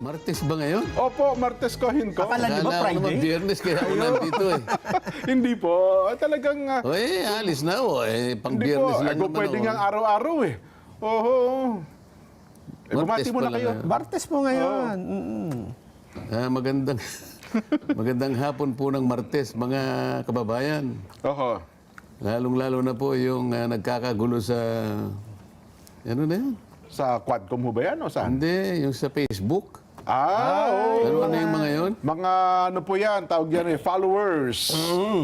Martes ba ngayon? Opo, Martes Kohin ko. Akala niyo ba Akala ko naman Friday? Biyernes kaya ako nandito eh. Hindi po. Talagang... O alis na ako. Pang hindi Biyernes po. lang Kung naman pwede ako. nga araw-araw eh. Oho. Bumati mo na pala kayo. ngayon. Martes po ngayon. Magandang magandang hapon po ng Martes, mga kababayan. Oho. Lalong-lalo na po yung nagkakagulo sa... Ano na yun? Sa Quadcom ho ba yan o saan? Hindi, yung sa Facebook. Oo. Ano yung mga yun? Mga ano po yan, tawag yan followers.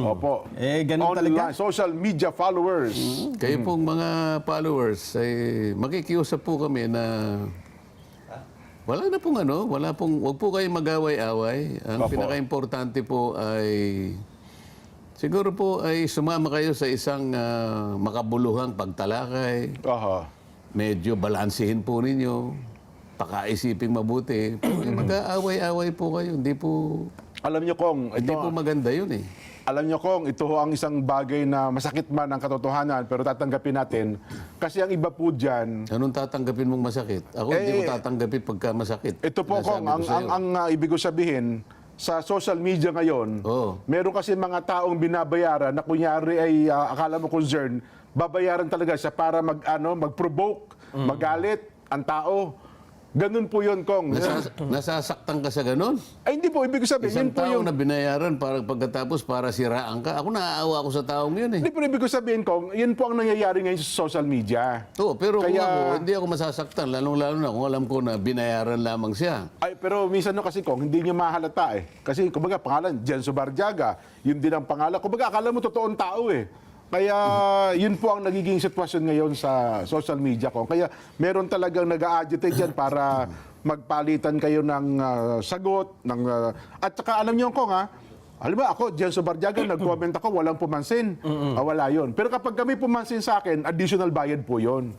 Opo. Ganun Online, talaga. social media followers. Kayo pong mga followers, ay makikiusap po kami na wala na pong wag po kayong mag-away-away. Ang Opo. pinaka-importante po ay siguro po ay sumama kayo sa isang makabuluhang pagtalakay. Oho. Medyo balansehin po ninyo. Pakaisiping mabuti. Mag-aaway-away po kayo. Hindi po Alam niyo kong maganda yun eh. Alam niyo kong ito ho ang isang bagay na masakit man ang katotohanan pero tatanggapin natin. Kasi ang iba po dyan, Anong tatanggapin mong masakit? Ako hindi ko tatanggapin pagka masakit. ito po kong, Sinasabi ko sa'yo. ang ibig ko sabihin, sa social media ngayon, Oo. meron kasi mga taong binabayaran na kunyari ay akala mo concern, babayaran talaga siya para mag-provoke, magalit ang tao. Ganun po yun, Kong. Nasasaktan ka sa ganun? Ay, hindi po. Ibig ko sabihin, Isang yun po tao yung... na binayaran para pagkatapos para siraan ka. Ako naaawa ako sa taong yun eh. Hindi po ibig ko sabihin, Kong, yun po ang nangyayari ngayon sa social media. Oo, pero Kaya- kung ako, hindi ako masasaktan. Lalong-lalo na kung alam ko na binayaran lamang siya. Ay, pero minsan no kasi, Kong, hindi niyo mahalata eh. Kasi, kumbaga, pangalan, Jenso Barjaga, yun din ang pangalan. Kumbaga, akala mo totoong tao eh. Kaya, yun po ang nagiging sitwasyon ngayon sa social media, Kong. Kaya, meron talagang nag-a-agitate dyan para magpalitan kayo ng sagot. At saka, alam niyo, Kong, halimbawa ako, Jenso Barjaga, nag-comment ako, walang pumansin. Wala yun. Pero kapag kami pumansin sa akin, additional bayad po yun.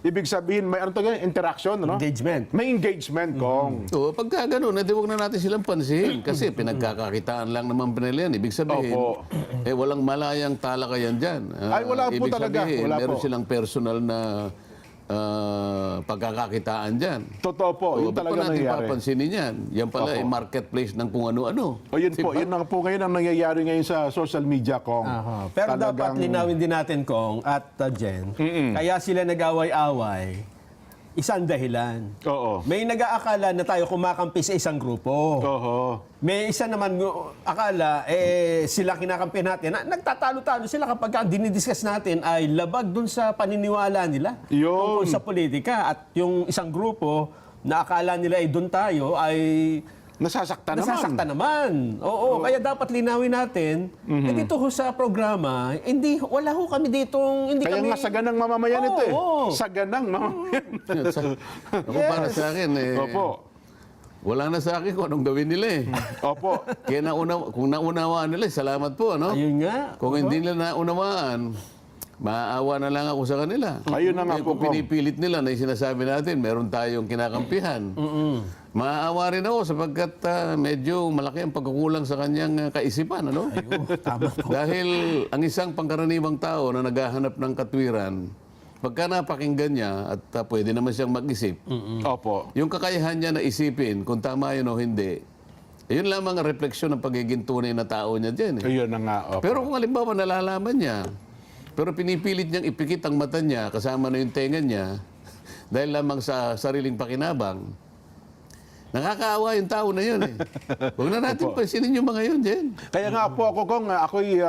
Ibig sabihin, may ano talaga, interaction, no? Engagement. May engagement, Kong. Oo, pagka ganun, huwag na natin silang pansin. Kasi pinagkakakitaan lang naman pinila yan. Ibig sabihin, Opo. walang malayang talakayan dyan. Ay, wala po ibig talaga. Sabihin, Wala meron po. silang personal na pagkakakitaan dyan. Totoo po, yun Ba't pa talaga natin nangyayari. papansinin yan? Yan pala ay marketplace ng kung ano-ano. O yun po, yun ang po ngayon ang nangyayari ngayon sa social media, Kong. Aha. Pero dapat linawin din natin, Kong at Jen, kaya sila nag-away-away, isang dahilan. Oo. May nag-aakala na tayo kumakampi sa isang grupo. Oho. May isa naman akala, sila kinakampi natin. Nagtatalo-talo sila kapag dinidiscuss natin ay labag dun sa paniniwala nila. Yun. Tungkol sa politika. At yung isang grupo na akala nila ay dun tayo ay Nasasaktan naman. nasasaktan naman. Oo, kaya dapat linawin natin. Dito ho sa programa, wala ho kami ditong, hindi Kaya kami... nga saganang mamamayan ito eh. Oo. Saganang mamamayan. Ako para sa akin, Opo. wala na sa akin kung anong gawin nila eh. Opo. Kaya kung naunawaan nila, salamat po, ano? Ayun nga. Kung hindi nila naunawaan, maaawa na lang ako sa kanila. Ayun na nga po, Kung Kong. pinipilit nila na yung sinasabi natin, meron tayong kinakampihan. Maaawa rin ako sapagkat medyo malaki ang pagkukulang sa kanyang kaisipan. Ano? Tama po. Dahil ang isang pangkaraniwang tao na naghahanap ng katwiran, pagka napakinggan niya at pwede naman siyang mag-isip, Opo. yung kakayahan niya na isipin kung tama yun o hindi, yun lamang ang refleksyon ng pagiging tunay na tao niya dyan. Eh. Ayun na nga. Opo. Pero kung halimbawa nalalaman niya, pero pinipilit niyang ipikit ang mata niya, kasama na yung tenga niya, dahil lamang sa sariling pakinabang, nakakaawa yung tao na yun eh. Huwag na natin pansinin yung mga yun, Jen. Kaya nga po ako, Kong, ako'y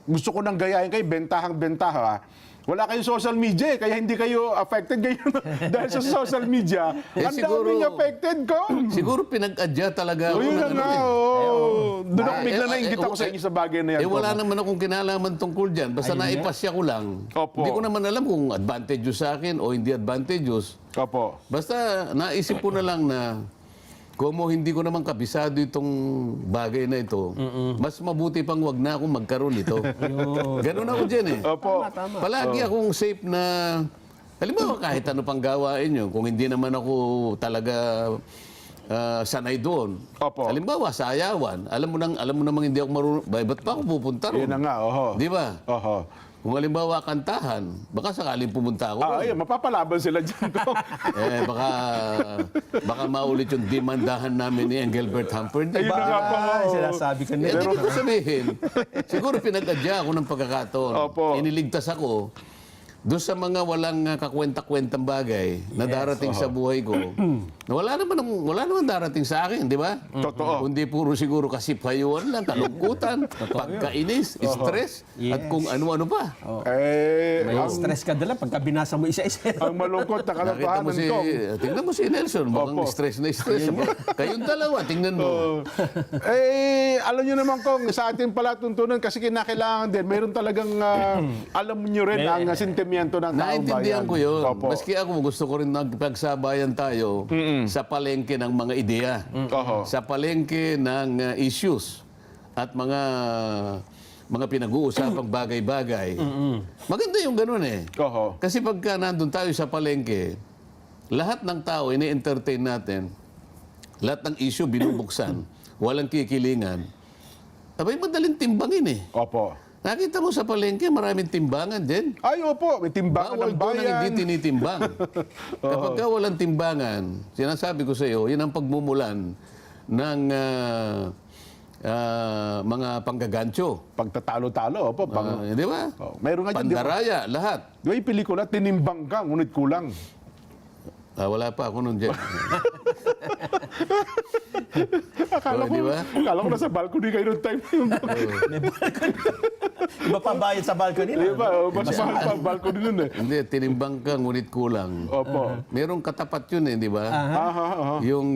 gusto ko nang gayahin kayo, bentahang-bentaha. Wala kayong social media eh, kaya hindi kayo affected ngayon dahil sa social media. Ang siguro- daming affected, Kong. Siguro pinag-adya talaga O ako yun na ng nga, eh. Doon ako bigla nainggit ako sa inyo sa bagay na yan. Wala Kong. naman akong kinalaman tungkol dyan. Basta naipasya ko lang. Opo. Hindi ko naman alam kung advantageous sa akin o hindi advantageous. Opo. Basta naisip ko na lang na kung hindi ko naman kabisado itong bagay na ito, mas mabuti pang wag na akong magkaroon ito. Ganun ako dyan eh. Opo. Palagi akong safe na, halimbawa kahit ano pang gawain nyo, kung hindi naman ako talaga sanay doon. Opo. Halimbawa, sa ayawan, alam mo namang hindi ako marunong, ba't pa ako pupunta Yun ron? na nga, oho. Di ba? Oho. Kung halimbawa kantahan, baka sakaling pumunta ako. Ayun, mapapalaban sila dyan, Kong. Baka maulit yung demandahan namin ni Engelbert Humperdinck. Ayun na nga po. Sinasabi ko na. Hindi ko sabihin. Siguro pinag-adya ako ng pagkakataon. Opo. Iniligtas ako doon sa mga walang kakwenta-kwentang bagay na darating sa buhay ko. Na wala naman darating sa akin, di ba? Totoo. Kundi puro siguro kasipayuan lang, kalungkutan, pagkainis, stress, Yes. at kung ano-ano pa. May stress ka dala pagka binasa mo isa-isa. Ang malungkot na Nakita mo kalokohanan, Kong. tingnan mo si Nelson, mukhang Opo. stress na stress. Kayong dalawa, tingnan mo. Alam nyo naman, Kong, sa ating palatuntunan, kasi kinakailangan din, mayroon talagang, alam nyo rin ang sentimiento ng taong bayan. Naintindihan ko yun. Opo. Maski ako gusto ko rin nagpagsabayan tayo sa palengke ng mga ideya. Oho. Sa palengke ng issues at mga pinag-uusapang bagay-bagay. Maganda yung ganun eh. Oho. Kasi pagka nandun tayo sa palengke, lahat ng tao ini-entertain natin, lahat ng issue binubuksan, walang kikilingan. Abay, madaling timbangin eh. Opo. Nakita mo sa palengke, maraming timbangan din. Ay, opo, may timbangan Bawal ng doon ang hindi bayan. tinitimbang. Kapag ka walang timbangan, sinasabi ko sa iyo, yun ang pagmumulan ng mga panggagancho. Pagtatalo-talo, opo. Di ba? Mayroon nga dyan, di ba? Pandaraya, lahat. May pelikula, tinimbang ka, ngunit kulang. Wala pa ako nun dyan. Akala ko, di ba? akala ko nasa balcony kayo noong time na yun. May balcony. Iba pa bayad sa balcony Di na. ba? Mas mahal pa ang balcony nun eh. Hindi, tinimbang ka, ngunit kulang. Opo. Merong katapat yun eh, di ba? Aha. Yung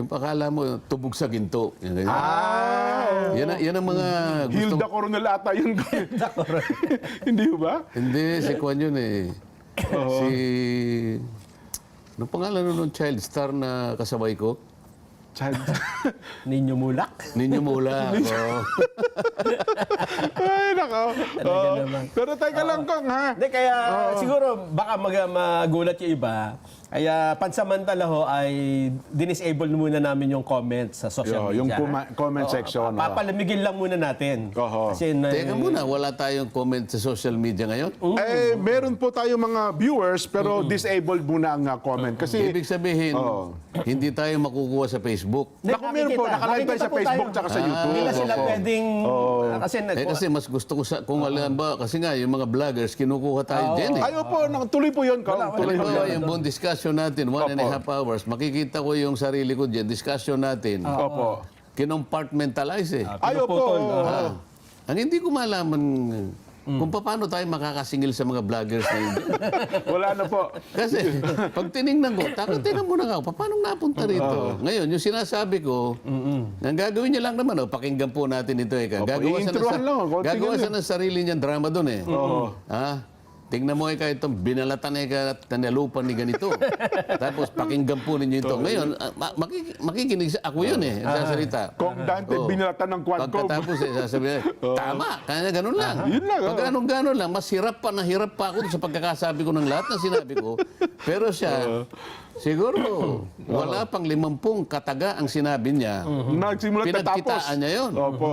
pakala mo, tubog sa ginto. Yan, ganyan. Yan ang mga gusto. Hilda Coronel ata yun. Hindi ba? Hindi, si Kwan yun eh. Si... Anong pangalan nun child star na kasabay ko? Child. Ninyo mulak. Ninyo Mula. Ay, nako. naman. Pero teka lang, Kong, ha? Hindi, kaya siguro baka magulat yung iba. Kaya pansamantala ho ay dinisable muna namin yung comment sa social Yung media. comment section. Papalamigin lang muna natin. Oho. Kasi Teka muna, wala tayong comment sa social media ngayon? Meron po tayo mga viewers, pero disabled muna ang comment. Kasi, Ibig sabihin, hindi tayo makukuha sa Facebook. naku, meron po, nakalive tayo sa Nakikita po Facebook tayo. tsaka sa YouTube. Hindi na sila Opo. pwedeng... Kasi, Kasi mas gusto ko kung alam ba, kasi nga yung mga vloggers, kinukuha tayo dyan eh. Ayaw po, tuloy po yun, Kong. Tuloy po Halimbawa, yun. yung buong discussion natin, 1.5 hours, makikita ko yung sarili ko dyan, discussion natin, Opo. kinompartmentalize eh. Ayaw po. Pinuputol, Ang hindi ko malaman kung paano tayo makakasingil sa mga vloggers na yun. Wala na po. Kasi pag tinignan ko, tingnan mo na nga, paano napunta rito? Ngayon, yung sinasabi ko, ang gagawin niya lang naman, pakinggan po natin ito. Gagawa siya i-introhan lang, konti gagawa ganun. siya ng sarili niyang drama doon eh. Tingnan mo itong binalatan at tanalupan ni ganito. Tapos pakinggan po ninyo ito. Ngayon, makikinig ako yun eh, sasalita. Kong Dante, binalatan ng Quadcom. Pagkatapos sasabihin, tama, kaya ganun lang. Yun lang, Pag ganun lang, mas hirap pa ako sa pagkakasabi ko ng lahat ng sinabi ko. Pero siya, siguro, wala pang 50 kataga ang sinabi niya. Nagsimulat na tapos. Pinagkitaan niya yun. Opo.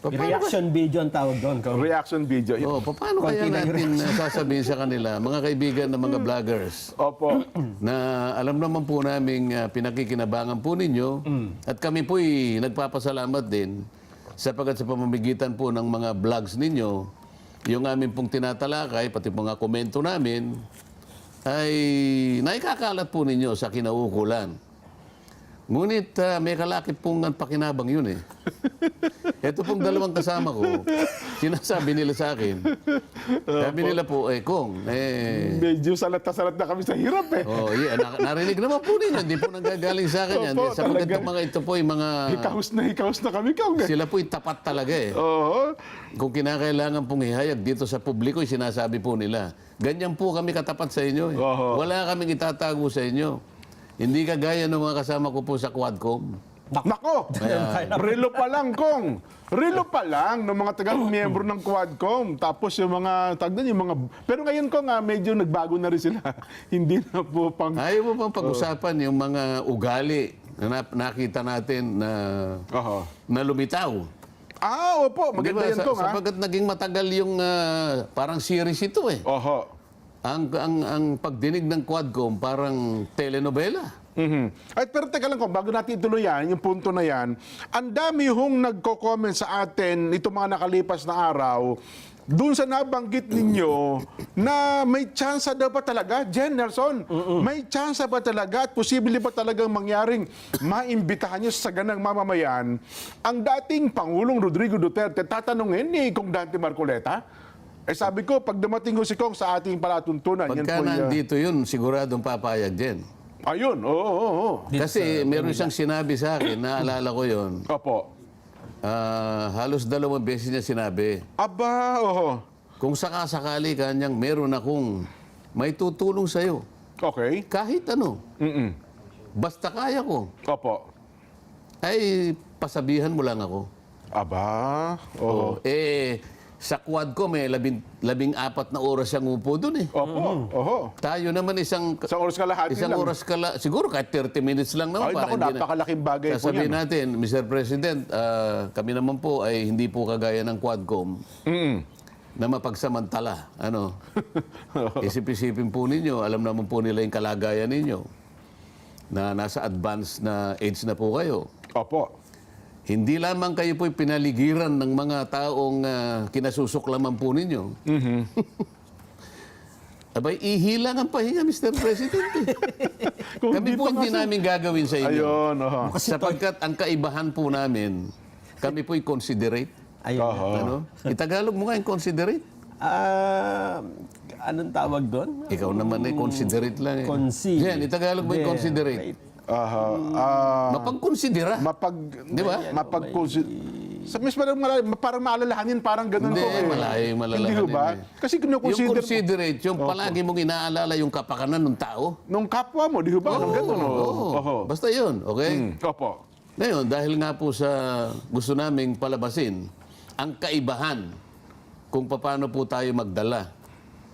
Reaction video ang tawag doon. Reaction video. Paano kaya natin sasabihin sa kanila, mga kaibigan ng mga vloggers, Opo. na alam naman po namin pinakikinabangan po ninyo at kami po'y nagpapasalamat din sapagkat sa pamamagitan po ng mga vlogs ninyo, yung amin pong tinatalakay, pati mga komento namin, ay naikakalat po ninyo sa kinaukulan. Ngunit may kalakip pong pakinabang yun eh. Ito pong dalawang kasama ko, sinasabi nila sa akin, sabi nila po, Kong, Medyo salat na kami sa hirap eh. narinig naman po ninyo, hindi po nanggagaling sa akin yan. Opo, Sapagkat talaga. itong mga ito po ay mga, Hikaos na kami, Kong. sila po ay tapat talaga eh. Oo. Kung kinakailangan pong ihayag dito sa publiko, sinasabi po nila. Ganyan po kami katapat sa inyo eh. Oho. Wala kaming itatago sa inyo. Hindi kagaya ng mga kasama ko po sa Quadcom. Nako! Relo pa lang, Kong. Relo pa lang ng mga taga-miyembro ng Quadcom. Tapos yung mga, pero ngayon, Kong, medyo nagbago na rin sila. Hindi na po pang... Ayaw mo pang pag-usapan yung mga ugali na nakita natin na Oho. lumitaw. Opo, Di ba? maganda yan, Kong, ha? Sapagkat naging matagal yung parang series ito eh. Oho. Ang pagdinig ng Quadcom parang telenovela. At pero teka lang, Kong, bago natin ituloy yan, yung punto na yan, ang dami hong nagko-comment sa atin itong mga nakalipas na araw, doon sa nabanggit ninyo na may chance daw ba talaga, Jen Nelson, may chance ba talaga at posible ba talagang mangyaring maimbitahan nyo sa ganang mamamayan ang dating Pangulong Rodrigo Duterte, tatanungin ni Kong Dante Marcoleta? Sabi ko, pag dumating ko si Kong sa ating palatuntunan, Pagka nandito yun, siguradong papayag din. Ayun, oo. Kasi meron siyang sinabi sa akin, naalala ko yun, Opo. halos 2 beses niya sinabi, Aba, oho. kung sakasakali kanyang meron akong may tutulong sa'yo, Okay. kahit ano, basta kaya ko, Opo. ay pasabihan mo lang ako. Aba, oho. Sa Quadcom, 14 na oras siyang upo dun eh. Opo, oho. Tayo naman isang Oras kalahati isang lang. oras siguro kahit 30 minutes lang naman. Ay, para naku, hindi na- napakalaking bagay po Sasabihin yan. natin, Mr. President, kami naman po ay hindi po kagaya ng Quadcom na mapagsamantala. Ano? Isip-isipin po ninyo, alam naman po nila yung kalagayan ninyo na nasa advanced na age na po kayo. Opo. Hindi lamang kayo po'y pinaligiran ng mga taong kinasusuklaman po ninyo. Abay, ihilang ang pahinga, Mr. President. Kung Kami di po pa hindi kasi- namin gagawin sa inyo. Ayun, oho. Sapagkat ang kaibahan po namin, kami po'y considerate. Ayun. Oho. Ano? Itagalog mo nga yung considerate. Anong tawag doon? Ikaw naman considerate lang eh. Consider- Yan, itagalog mo yung considerate. Aha. Mapagkonsidera. Di ba? Sa mis parang maalalahanin, parang ganun Hindi, ko eh. malayo yung malalahanin Hindi ho ba? eh. Kasi Yung kinukonsider considerate, yung palagi mong inaalala yung kapakanan ng tao. nung kapwa mo, di ho ba? Nung ganun, Oo. Oho. Basta yun, okay? Opo. Ngayon, dahil nga po sa gusto naming palabasin, ang kaibahan kung paano po tayo magdala,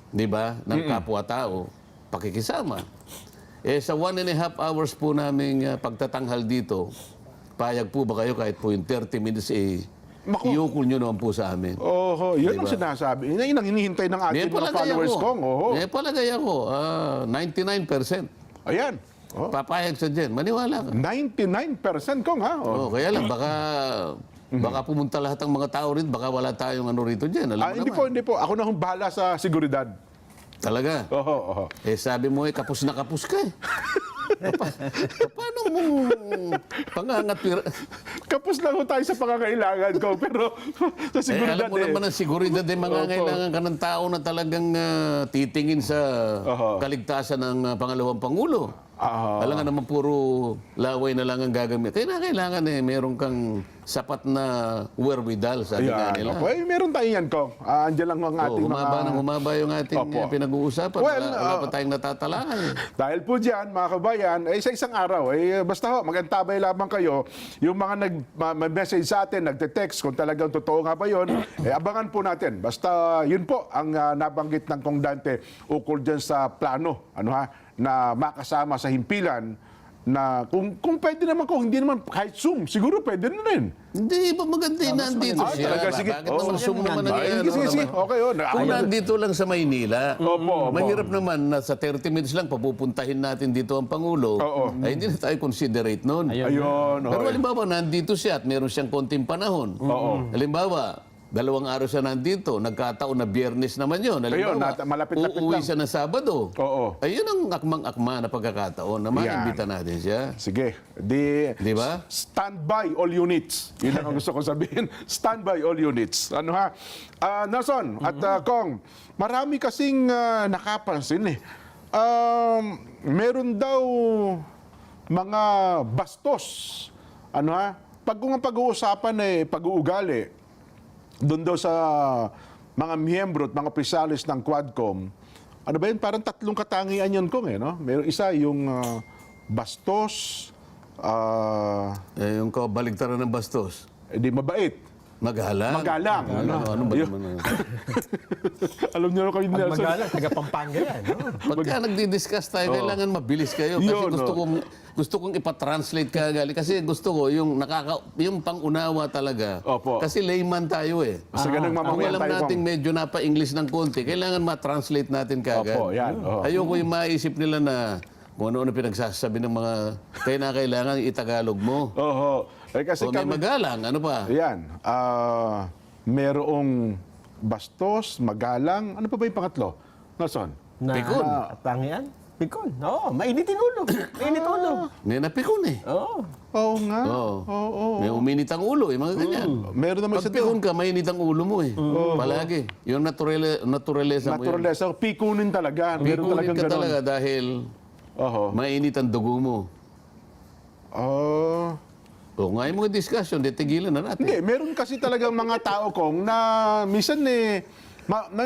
di ba, ng kapwa-tao, pakikisama. Sa 1.5 hours po naming pagtatanghal dito, payag po ba kayo kahit po yung 30 minutes Maku. iukol nyo naman po sa amin? Oho, yun ang sinasabi. Yun ang hinihintay ng ating mga followers kong. Oho. Palagay ako, 99%. Ayan. Oh. Papayag sa dyan, maniwala ka. 99% kong, ha? Oh. Kaya lang, baka pumunta lahat ng mga tao rin, baka wala tayong ano rito dyan. Alam mo Hindi naman. po, hindi po. Ako na hong bahala sa seguridad. Talaga. Oho, oho. Sabi mo kapus na kapus ka eh. Paano mong pangangatwira? Kapos lang ho tayo sa pangangailangan ko, pero sa seguridad Alam mo naman ang seguridad ay mangangailangan ka ng tao na talagang titingin sa kaligtasan ng pangalawang Pangulo. Alam nga naman puro laway na lang ang gagamit. Kaya kailangan meron kang sapat na wherewithal, sabi nga nila. Opo. Meron tayo yan, Kong. Andiyan lang ang ating Humaba yung ating Opo. pinag-uusapan. Well, wala pa tayong natatalakay. Dahil po dyan, mga kabayan, sa isang araw, basta ho, magantabay lamang kayo, yung mga nag-message sa atin, nagte-text, kung talagang totoo nga ba yun, abangan po natin. Basta yun po ang nabanggit ng Kong Dante ukol dyan sa plano, na makasama sa himpilan, na kung pwede naman hindi naman kahit Zoom, siguro pwede na rin. Hindi ba maganda yung nandito siya? talaga, sige. Bakit naman Zoom naman ang Sige. Okay, Kung nandito lang sa Maynila, Opo. mahirap naman na sa 30 minutes lang papupuntahin natin dito ang Pangulo, ay hindi na tayo considerate noon. Ayun. Pero halimbawa, nandito siya at meron siyang konting panahon. Halimbawa, 2 araw siya nandito, nagkataon na Biyernes naman yun. Halimbawa, malapit-lapit uuwi lang. siya ng Sabado. Oo. Ayun ang akmang-akma na pagkakataon na maimbita natin siya. Sige. Di ba? Stand by all units. Yun ang gusto ko sabihin. Stand by all units. Ano ha? Nelson at Kong, marami kasing nakapansin eh. Meron daw mga bastos. Ano ha? Kung ang pag-uusapan pag-uugali, doon daw sa mga miyembro at mga opisyalis ng Quadcom, ano ba yun? Parang 3 katangian yun, Kong, no? Meron isa yung bastos, Yung kabaligtaran ng bastos. di mabait. Magalang. Magalang. Ano ba Yun. naman? Alam niyo kami, Pag Nelson. magalang, taga Pampanga yan. No? Pagka nagdi-discuss tayo, kailangan mabilis kayo. Kasi Yun, gusto kong ipatranslate ka gali. Kasi gusto ko yung yung pangunawa talaga. Opo. Kasi layman tayo eh. Sa ganang Kung mamamayan alam tayo, nating Kong. medyo napa-English ng konti, kailangan ma-translate natin kagad. Opo, yan. Oo. Ayoko yung maisip nila na kung ano-ano pinagsasabi ng mga kailangan itagalog mo. Oho. Eh, kasi O may kami, magalang, ano pa? yan, merong bastos, magalang, ano pa ba yung pangatlo? Nelson? Pikon. Tangian? Pikon. Oo, mainitin ulo. Mainit ulo. May napikon eh. Oo. Oo nga. Oo. Oo. May uminit ang ulo eh, mga ganyan. Meron naman Pag sa pikon ka, mainit ang ulo mo eh. Palagi. Yung naturalesa mo yun. naturalesa, pikunin talaga. Meron Pikunin talagang ka ganon. talaga dahil Oho. mainit ang dugo mo. Oh. O ngayon mga discussion, tigilan na natin. Hindi, meron kasi talagang mga tao kong na minsan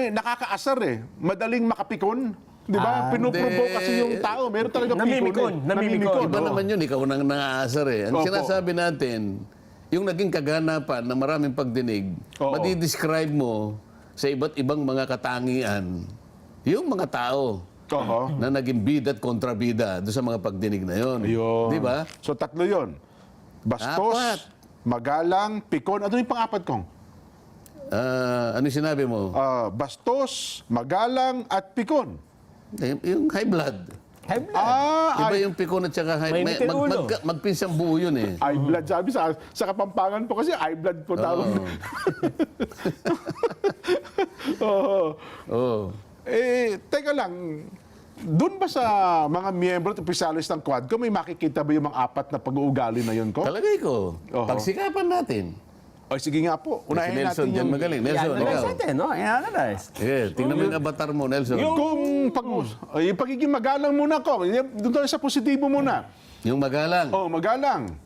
nakakaasar eh. Madaling makapikon. Di ba? Pinuprovoke hindi. kasi yung tao. Meron talagang Namimikon, pikon. namimikon. Iba oo. naman yun, ikaw nang nangaasar eh. Ang Opo. sinasabi natin, yung naging kaganapan na maraming pagdinig, Oo. madidescribe mo sa iba't ibang mga katangian, yung mga tao Oho. na naging bida at kontrabida doon sa mga pagdinig na yun. Ayun. Di ba? So tatlo yon. Bastos, Apat. magalang, pikon. Ano yung pang-apat kong? Ano yung sinabi mo? Bastos, magalang, at pikon. Yung high blood. High blood. Iba yung pikon at saka high Mainitin ulo. magpinsang buo yun eh. High blood, sabi sa Kapampangan po kasi high blood po tawag. Oo. Oo. Teka lang, doon ba sa mga miyembro at opisyalis ng Quadcom, may makikita ba yung mga apat na pag-uugali na yun ko? Talagay ko. Oo. Pagsikapan natin. O sige nga po, Si unahin Nelson, natin dyan yung... magaling. Nelson, I-analyze ikaw. natin, no? I-analyze. Sige, tingnan mo yung avatar mo, Nelson. Kung yung pagiging magalang muna ko, doon tayo sa positibo muna. Yung magalang. Oh, magalang.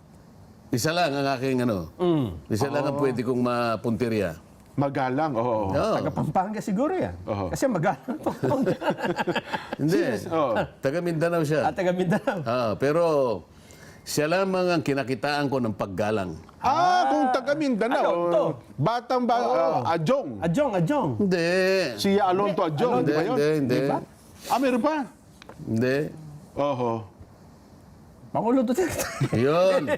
Isa lang ang aking ano. Isa lang ang pwede kong mapuntirya. Magalang, oo. Oo. Taga Pampanga siguro yan. Oo. Kasi magalang to. Hindi. Oo. Taga Mindanao siya. At taga Mindanao. Pero siya lamang ang kinakitaan ko ng paggalang. Kung taga Mindanao. Ano to? Batang Adjong. Adjong. Hindi. Si Alonto Adjong, di ba yun? Hindi. Di ba? Meron pa? Hindi. Oho. Pangulo Duterte. Yun.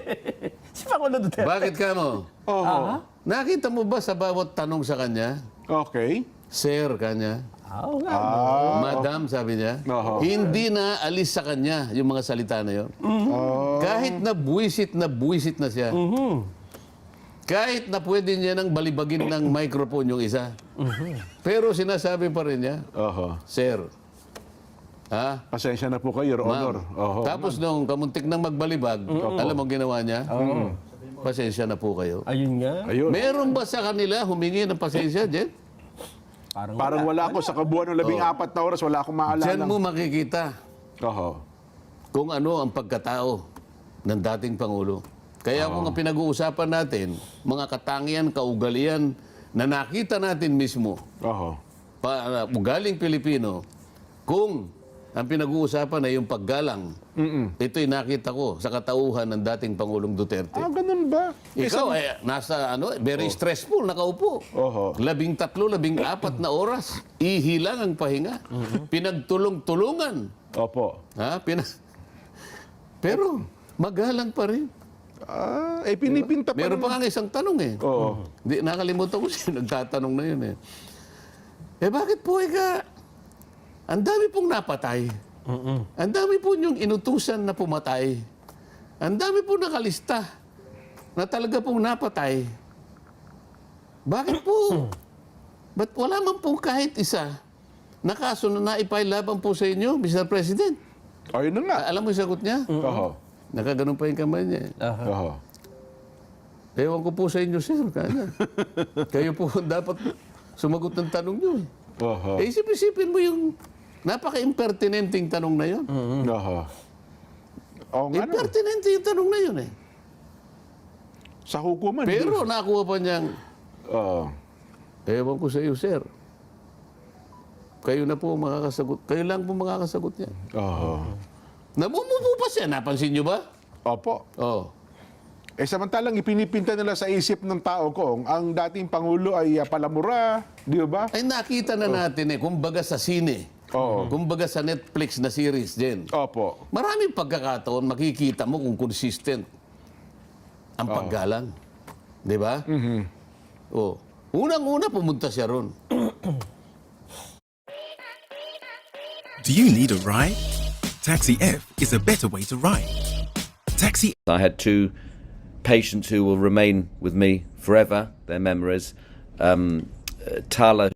Si Pangulo Duterte. Bakit ka mo? Oho. Nakita mo ba sa bawat tanong sa kanya? Okay. Sir, kanya. Oo nga. Madam, sabi niya. Oo. Hindi na alis sa kanya yung mga salita na yun. Kahit na buwisit na siya. Kahit na pwede niya nang balibagin ng microphone yung isa. Pero sinasabi pa rin niya, Oho. Sir, ha? Pasensya na po kayo, Your Honor. Oho. Tapos nung kamuntik nang magbalibag, alam mo ang ginawa niya? Pasensya na po kayo. Ayun nga. Ayun. Meron ba sa kanila humingi ng pasensya, Jen? Parang wala ako sa kabuuan ng 14 na oras, wala akong maalala. Diyan mo makikita Oho. kung ano ang pagkatao ng dating Pangulo. Kaya kung ang pinag-uusapan natin, mga katangian, kaugalian na nakita natin mismo, Oho. ugaling Pilipino, kung ang pinag-uusapan ay yung paggalang, ito'y nakita ko sa katauhan ng dating Pangulong Duterte. Ganun ba? Ikaw, nasa very stressful, nakaupo. Oho. 13, 14 na oras. Ihilang ang pahinga. Pinagtulong-tulungan. Opo. Pero, magalang pa rin. Pinipinta pa Meron naman. pa nga isang tanong eh. Oo. Hindi, nakalimutan ko siya nagtatanong na yun eh. Bakit po ang dami pong napatay. Ang dami po yung inutusan na pumatay. Ang dami po nakalista na talaga pong napatay. Bakit po? Ba't wala man po kahit isa na kaso na naipay laban po sa inyo, Mr. President? Ayun na nga. Alam mo yung sagot niya? Oho. Nakaganon pa yung kamay niya. Oho. Ewan ko po sa inyo, sir. Kanya. Kayo po dapat sumagot ng tanong niyo. Oho. Isip-isipin mo yung napaka-impertinenting tanong na yun. Oho. Oo nga no. Impertinente yung tanong na yun eh. Sa hukuman. Pero nakuha pa niyang, Oo. ewan ko sa iyo, sir. Kayo na po ang makakasagot. Kayo lang po makakasagot niya. Oho. Namumupo pa siya. Napansin niyo ba? Opo. Oh. Samantalang ipinipinta nila sa isip ng tao kung ang dating Pangulo ay palamura, di ba? Ay nakita na natin kumbaga sa sine. Oo. Kumbaga sa Netflix na series din. Opo. Maraming pagkakataon makikita mo kung consistent ang paggalang. Di ba? Oh. Unang-una pumunta siya ron. Do you need a ride? Taxi F is a better way to ride. Taxi I had two patients who will remain with me forever, their memories. Tala,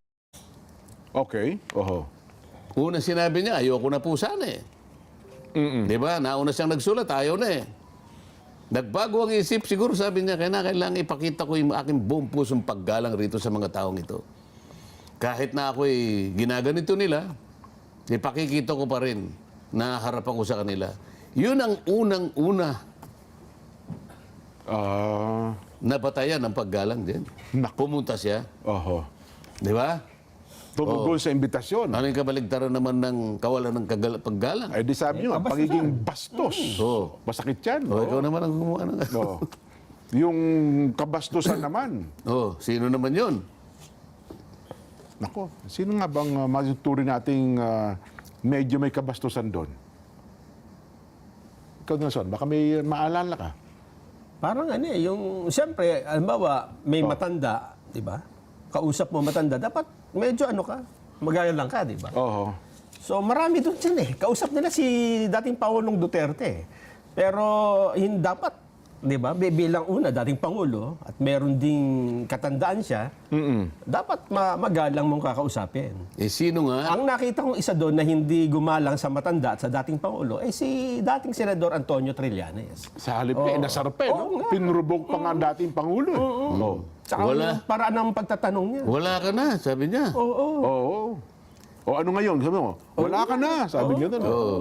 Okay. Oho. Una sinabi niya, ayoko na po sana eh. Di ba? Nauna siyang nagsulat, ayaw na eh. Nagbago ang isip, siguro sabi niya, kailangan ipakita ko yung aking buong pusong paggalang rito sa mga taong ito. Kahit na ako'y ginaganito nila, ipakikita ko pa rin na harap ako sa kanila. Yun ang unang-una na batayan ng paggalang din. Pumunta siya. Oho. Di ba? Tumugon sa imbitasyon. Ano yung kabaligtaran naman ng kawalan ng paggalang? Ay, di sabi nyo, ang pagiging bastos. Oo. Masakit yan. O, ikaw naman ang gumawa ng... Oo. Yung kabastusan naman. Oh, sino naman yun? Nako, sino nga bang matuturing nating medyo may kabastusan doon? Ikaw, Nelson, baka may maalala ka. Parang yung, siyempre, halimbawa, may matanda, di ba? Kausap mo matanda, dapat medyo magalang ka, di ba? Oo. So marami doon dyan eh. Kausap nila si dating Pangulong Duterte. Pero hindi dapat, di ba? Bilang una, dating Pangulo, at meron ding katandaan siya, dapat magalang mong kakausapin. Eh, sino nga? Ang nakita kong isa doon na hindi gumalang sa matanda at sa dating Pangulo, si dating Senador Antonio Trillanes. Sa halip na inasarpe, Oo no? nga. Pinrubog pa nga ang dating Pangulo. Oo. Tsaka Wala. yung paraan ng pagtatanong niya. Wala ka na, sabi niya. Oo. O ano ngayon? Sabi mo, wala ka na. Sabi niya doon. Oo.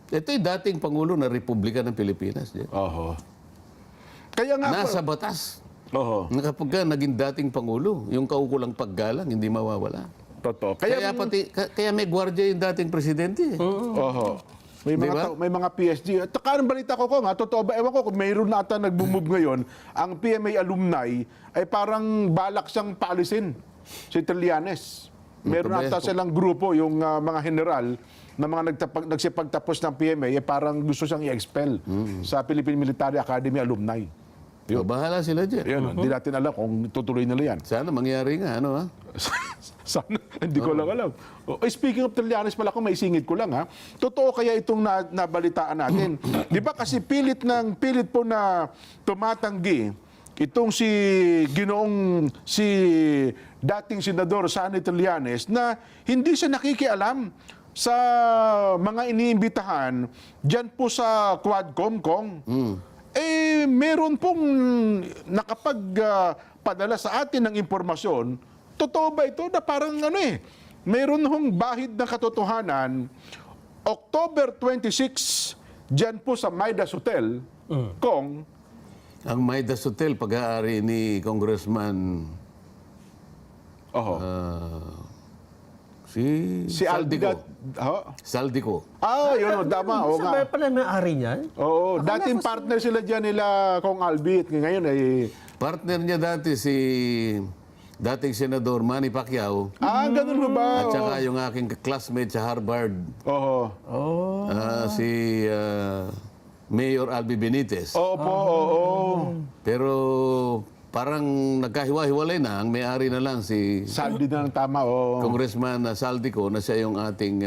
Ito'y dating Pangulo ng Republika ng Pilipinas. Diyan. Oo. Kaya nga Nasa batas. Oo. Na kapag ka naging dating Pangulo, yung kaukulang paggalang, hindi mawawala. Totoo. Kaya may gwardiya yung dating presidente. Oho. May mga, Diba? may mga PSG. At saka ang balita ko nga, totoo ba? Ewan ko kung mayroon na ata nagmumove ngayon, ang PMA alumni ay parang balak siyang paalisin si Trillanes. Meron Ito ba ata yan? silang grupo, yung mga general na mga nagsipagtapos ng PMA, parang gusto siyang i-expel sa Philippine Military Academy alumni. O, bahala sila dyan. Yan, hindi natin alam kung tutuloy nila yan. Sana mangyari nga, ano ha? Sana, hindi ko lang alam. Speaking of Trillanes pala, kung may singit ko lang ha, totoo kaya itong nabalitaan natin? Di ba kasi pilit po na tumatanggi itong si dating Senador Sonny Trillanes na hindi siya nakikialam sa mga iniimbitahan dyan po sa Quadcom. Meron pong nakapagpadala sa atin ng impormasyon. Totoo ba ito na parang meron hong bahid ng katotohanan, October 26, dyan po sa Midas Hotel, Kong, Ang Midas Hotel, pag-aari ni Congressman si Aldigat. Saldico. Yun, tama. Oo Sabay nga. pala may-ari niyan. Oo, dating partner sila dyan nila Kong Albit. Ngayon ay... Partner niya dati si dating Senador Manny Pacquiao ganun mo ba? at saka yung aking classmate sa Harvard, Oo. si Mayor Albi Benitez. Opo, oo. Pero parang nagkahiwa-hiwalay na. Ang may-ari na lang si Sabi na ng tama, oo. Congressman Saldico na siya yung ating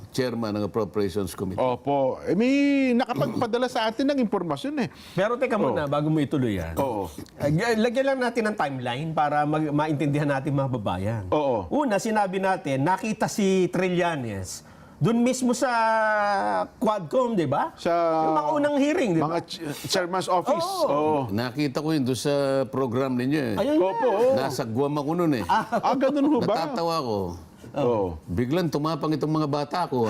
chairman ng Appropriations Committee. Opo. May nakapagpadala sa atin ng impormasyon eh. Pero teka muna, bago mo ituloy yan. Oo. Lagyan lang natin ng timeline para maintindihan natin mga babayan. Oo. Una, sinabi natin, nakita si Trillanes doon mismo sa Quadcom, di ba? Sa Yung mga unang hearing, di ba? mga chairman's office. Oo. Nakita ko yun doon sa program ninyo eh. Ayun Opo, nga. oo. Nasa Guam ako noon eh. Ganun ho ba? Natatawa ko. Oo. Biglang tumapang itong mga bata ko.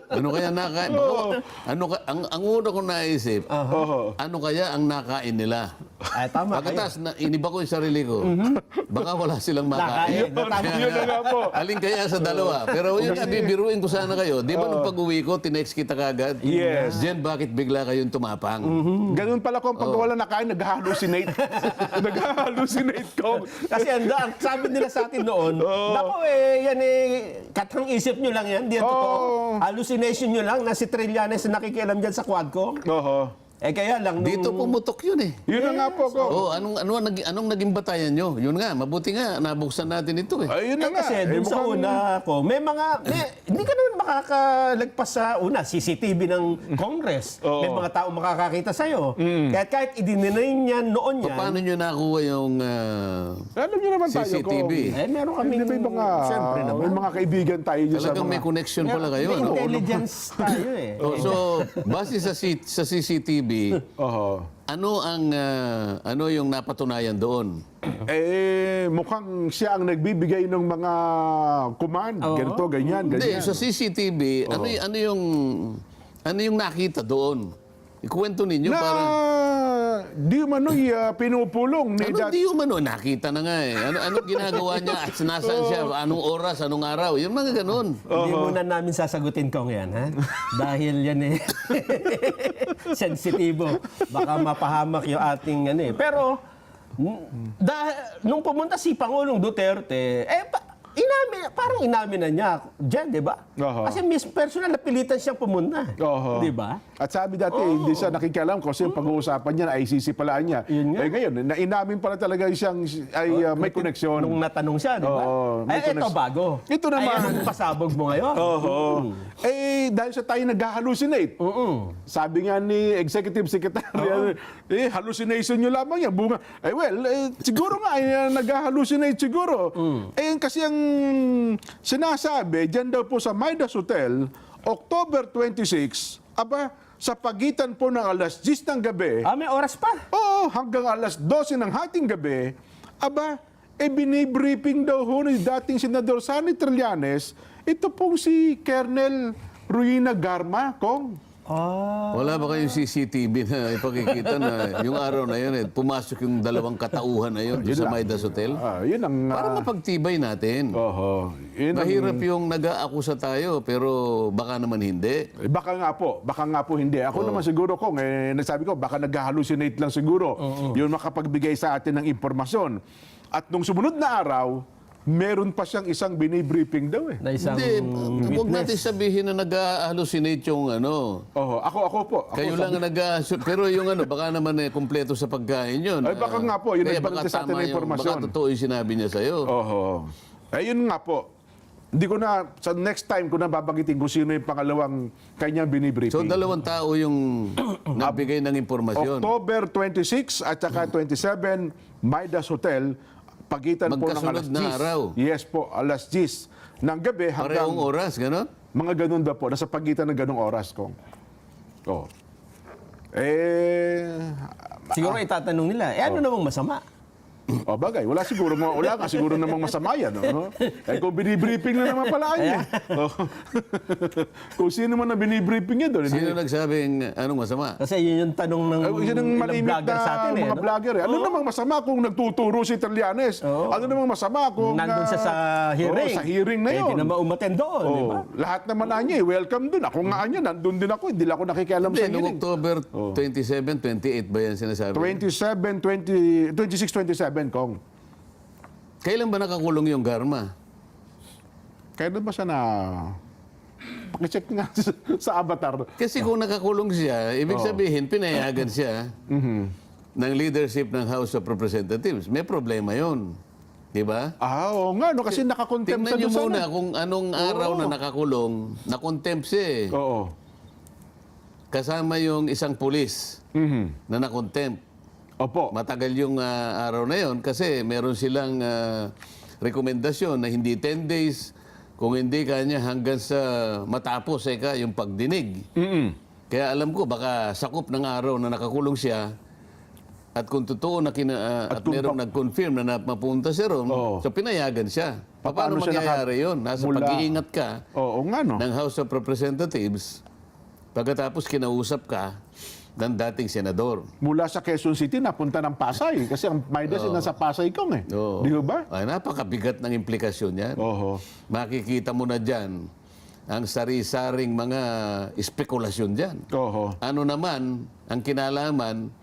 Ano kaya nakain? Ang una kong naisip, ano kaya ang nakain nila? Ay, tama kayo. Pagkatas, iniba ko yung sarili ko. Baka wala silang makain. Nakain. Yun na nga po. Alin kaya sa dalawa? Pero yun nga, bibiruin ko sana kayo. Di ba nung pag-uwi ko, tinext kita kagad? Yes. Jen, bakit bigla kayong tumapang? Ganun pala kung pag wala nakain, nag-hallucinate. Nag-hallucinate ko. Kasi ang sabi nila sa atin noon, nako yan katang isip nyo lang yan, di yan totoo. Hallucination nyo lang na si Trillanes na nakikialam dyan sa Quadcom. Oho. Kaya lang nung... Dito pumutok yun eh. Yun na nga po ko. Oh, anong naging batayan nyo? Yun nga, mabuti nga, nabuksan natin ito eh. Ayun na nga. Kasi dun sa mukhang- una ko, hindi ka naman makakalagpas sa una, CCTV ng Congress. Oo. May mga tao makakakita sa'yo. Kahit i-deny niya noon yan, Paano nyo nakuha yung Alam niyo naman tayo CCTV? meron kaming, May mga, siyempre naman. may mga kaibigan tayo dyan sa Talagang mga... may connection pala kayo. May Ano? intelligence tayo eh. Oh, so, base sa CCTV, Oho. ano yung napatunayan doon? Mukhang siya ang nagbibigay ng mga command. Ganito, ganyan, Hindi, ganyan. sa CCTV, ano yung nakita doon? Ikwento ninyo Na para... di mano'y pinupulong ni Ano di umano? Nakita na nga eh. Ano ginagawa niya at nasaan siya? Anong oras? Anong araw? Yung mga ganun. Hindi muna namin sasagutin kong yan, ha? Dahil yan eh, sensitibo. Baka mapahamak yung ating ano eh. Pero, nung pumunta si Pangulong Duterte, parang inamin na niya dyan, di ba? Oho. Kasi personal napilitan siyang pumunta. Oho. Di ba? At sabi dati, hindi siya nakikialam kasi yung pag-uusapan niya ay sisipalaan niya. Yun nga. Ngayon, nainamin pala talaga siyang may koneksyon. Nung natanong siya, di ba? Oo, may Ito connection. bago. Ito naman. Ayan ang pasabog mo ngayon. Oho. Dahil sa tayo nag-hallucinate. Sabi nga ni Executive Secretary, hallucination nyo lamang yan. Bunga. Siguro nga, nag-hallucinate siguro. Kasi ang sinasabi, dyan daw po sa Midas Hotel, October 26, sa pagitan po ng alas 10 ng gabi, May oras pa. hanggang alas 12 ng hating gabi, binibriefing daw ho ni dating Senador Sonny Trillanes, ito pong si Colonel Ruina Garma, Kong. Wala ba kayong CCTV na ipakikita na yung araw na yun pumasok yung dalawang katauhan na yun sa Midas Hotel? Yun ang... Para mapagtibay natin. Yun ang- Mahirap yung nag-aakusa tayo pero baka naman hindi. Baka nga po hindi. Ako naman siguro Kong, nagsabi ko, baka nag-hallucinate lang siguro. Yun makapagbigay sa atin ng impormasyon. At nung sumunod na araw, meron pa siyang isang binibriefing daw eh. Na isang Hindi, huwag natin sabihin na nag-hallucinate yung ano. Ako po. Ako Kayo lang ang pero yung baka naman kumpleto sa pagkain yun. Baka nga po, yun Kaya ang balik sa atin tama ng impormasyon. Baka totoo yung sinabi niya sa'yo. Yun nga po. Hindi ko na, sa next time ko na babagitin kung sino yung pangalawang kanyang binibriefing. So, dalawang tao yung nagbigay ng impormasyon. October 26 at saka 27, Midas Hotel, pagitan po ng alas Magkasunod 10. na araw. Yes po, alas 10 ng gabi hanggang Parehong oras, gano'n? mga ganun daw po, nasa pagitan ng ganung oras ko. Siguro itatanong nila, ano namang masama? Bagay, wala nga siguro namang masama yan. No? Kung binibriefing na naman pala niya. Kung sino man na binibriefing niya doon. Sino nagsabing anong masama? Kasi yun yung tanong ng Yun ang ilang malimit vlogger na sa atin mga no? vlogger. Ano namang masama kung nagtuturo si Trillanes? Ano namang masama kung... Nandun siya sa hearing. sa hearing na yun. Hindi naman umaten doon, di ba? Lahat naman na niya, welcome dun. Ako nga niya, nandun din ako. Hindi lang ako nakikialam sa Hindi, noong hearing. October 27, 28 ba yan sinasabi? 26-27, Kong. Kailan ba nakakulong yung Garma? Kailan ba siya na... Pakicheck nga sa avatar. Kasi kung nakakulong siya, ibig sabihin, pinayagan siya ng leadership ng House of Representatives. May problema yon, di ba? Oo nga, no, kasi nakakontempt Tingnan sa niyo Diyos. muna kung anong araw na nakakulong, nakontempt siya eh. Oo. Kasama yung isang pulis na nakontempt. Opo. Matagal yung araw na yon kasi meron silang rekomendasyon na hindi 10 days, kung hindi kanya hanggang sa matapos yung pagdinig. Kaya alam ko, baka sakop ng araw na nakakulong siya at kung totoo na at merong nag-confirm na mapunta siya ron, so pinayagan siya. Paano siya mangyayari yun? Nasa mula- pag-iingat ka Oo nga, no? ng House of Representatives, pagkatapos kinausap ka ng dating senador. Mula sa Quezon City, napunta ng Pasay. Kasi ang Maidas nasa Pasay kong eh. Oo. Di ba? Ay, napakabigat ng implikasyon yan. Oo. Makikita mo na dyan ang sari-saring mga espekulasyon dyan. Oo. Ano naman ang kinalaman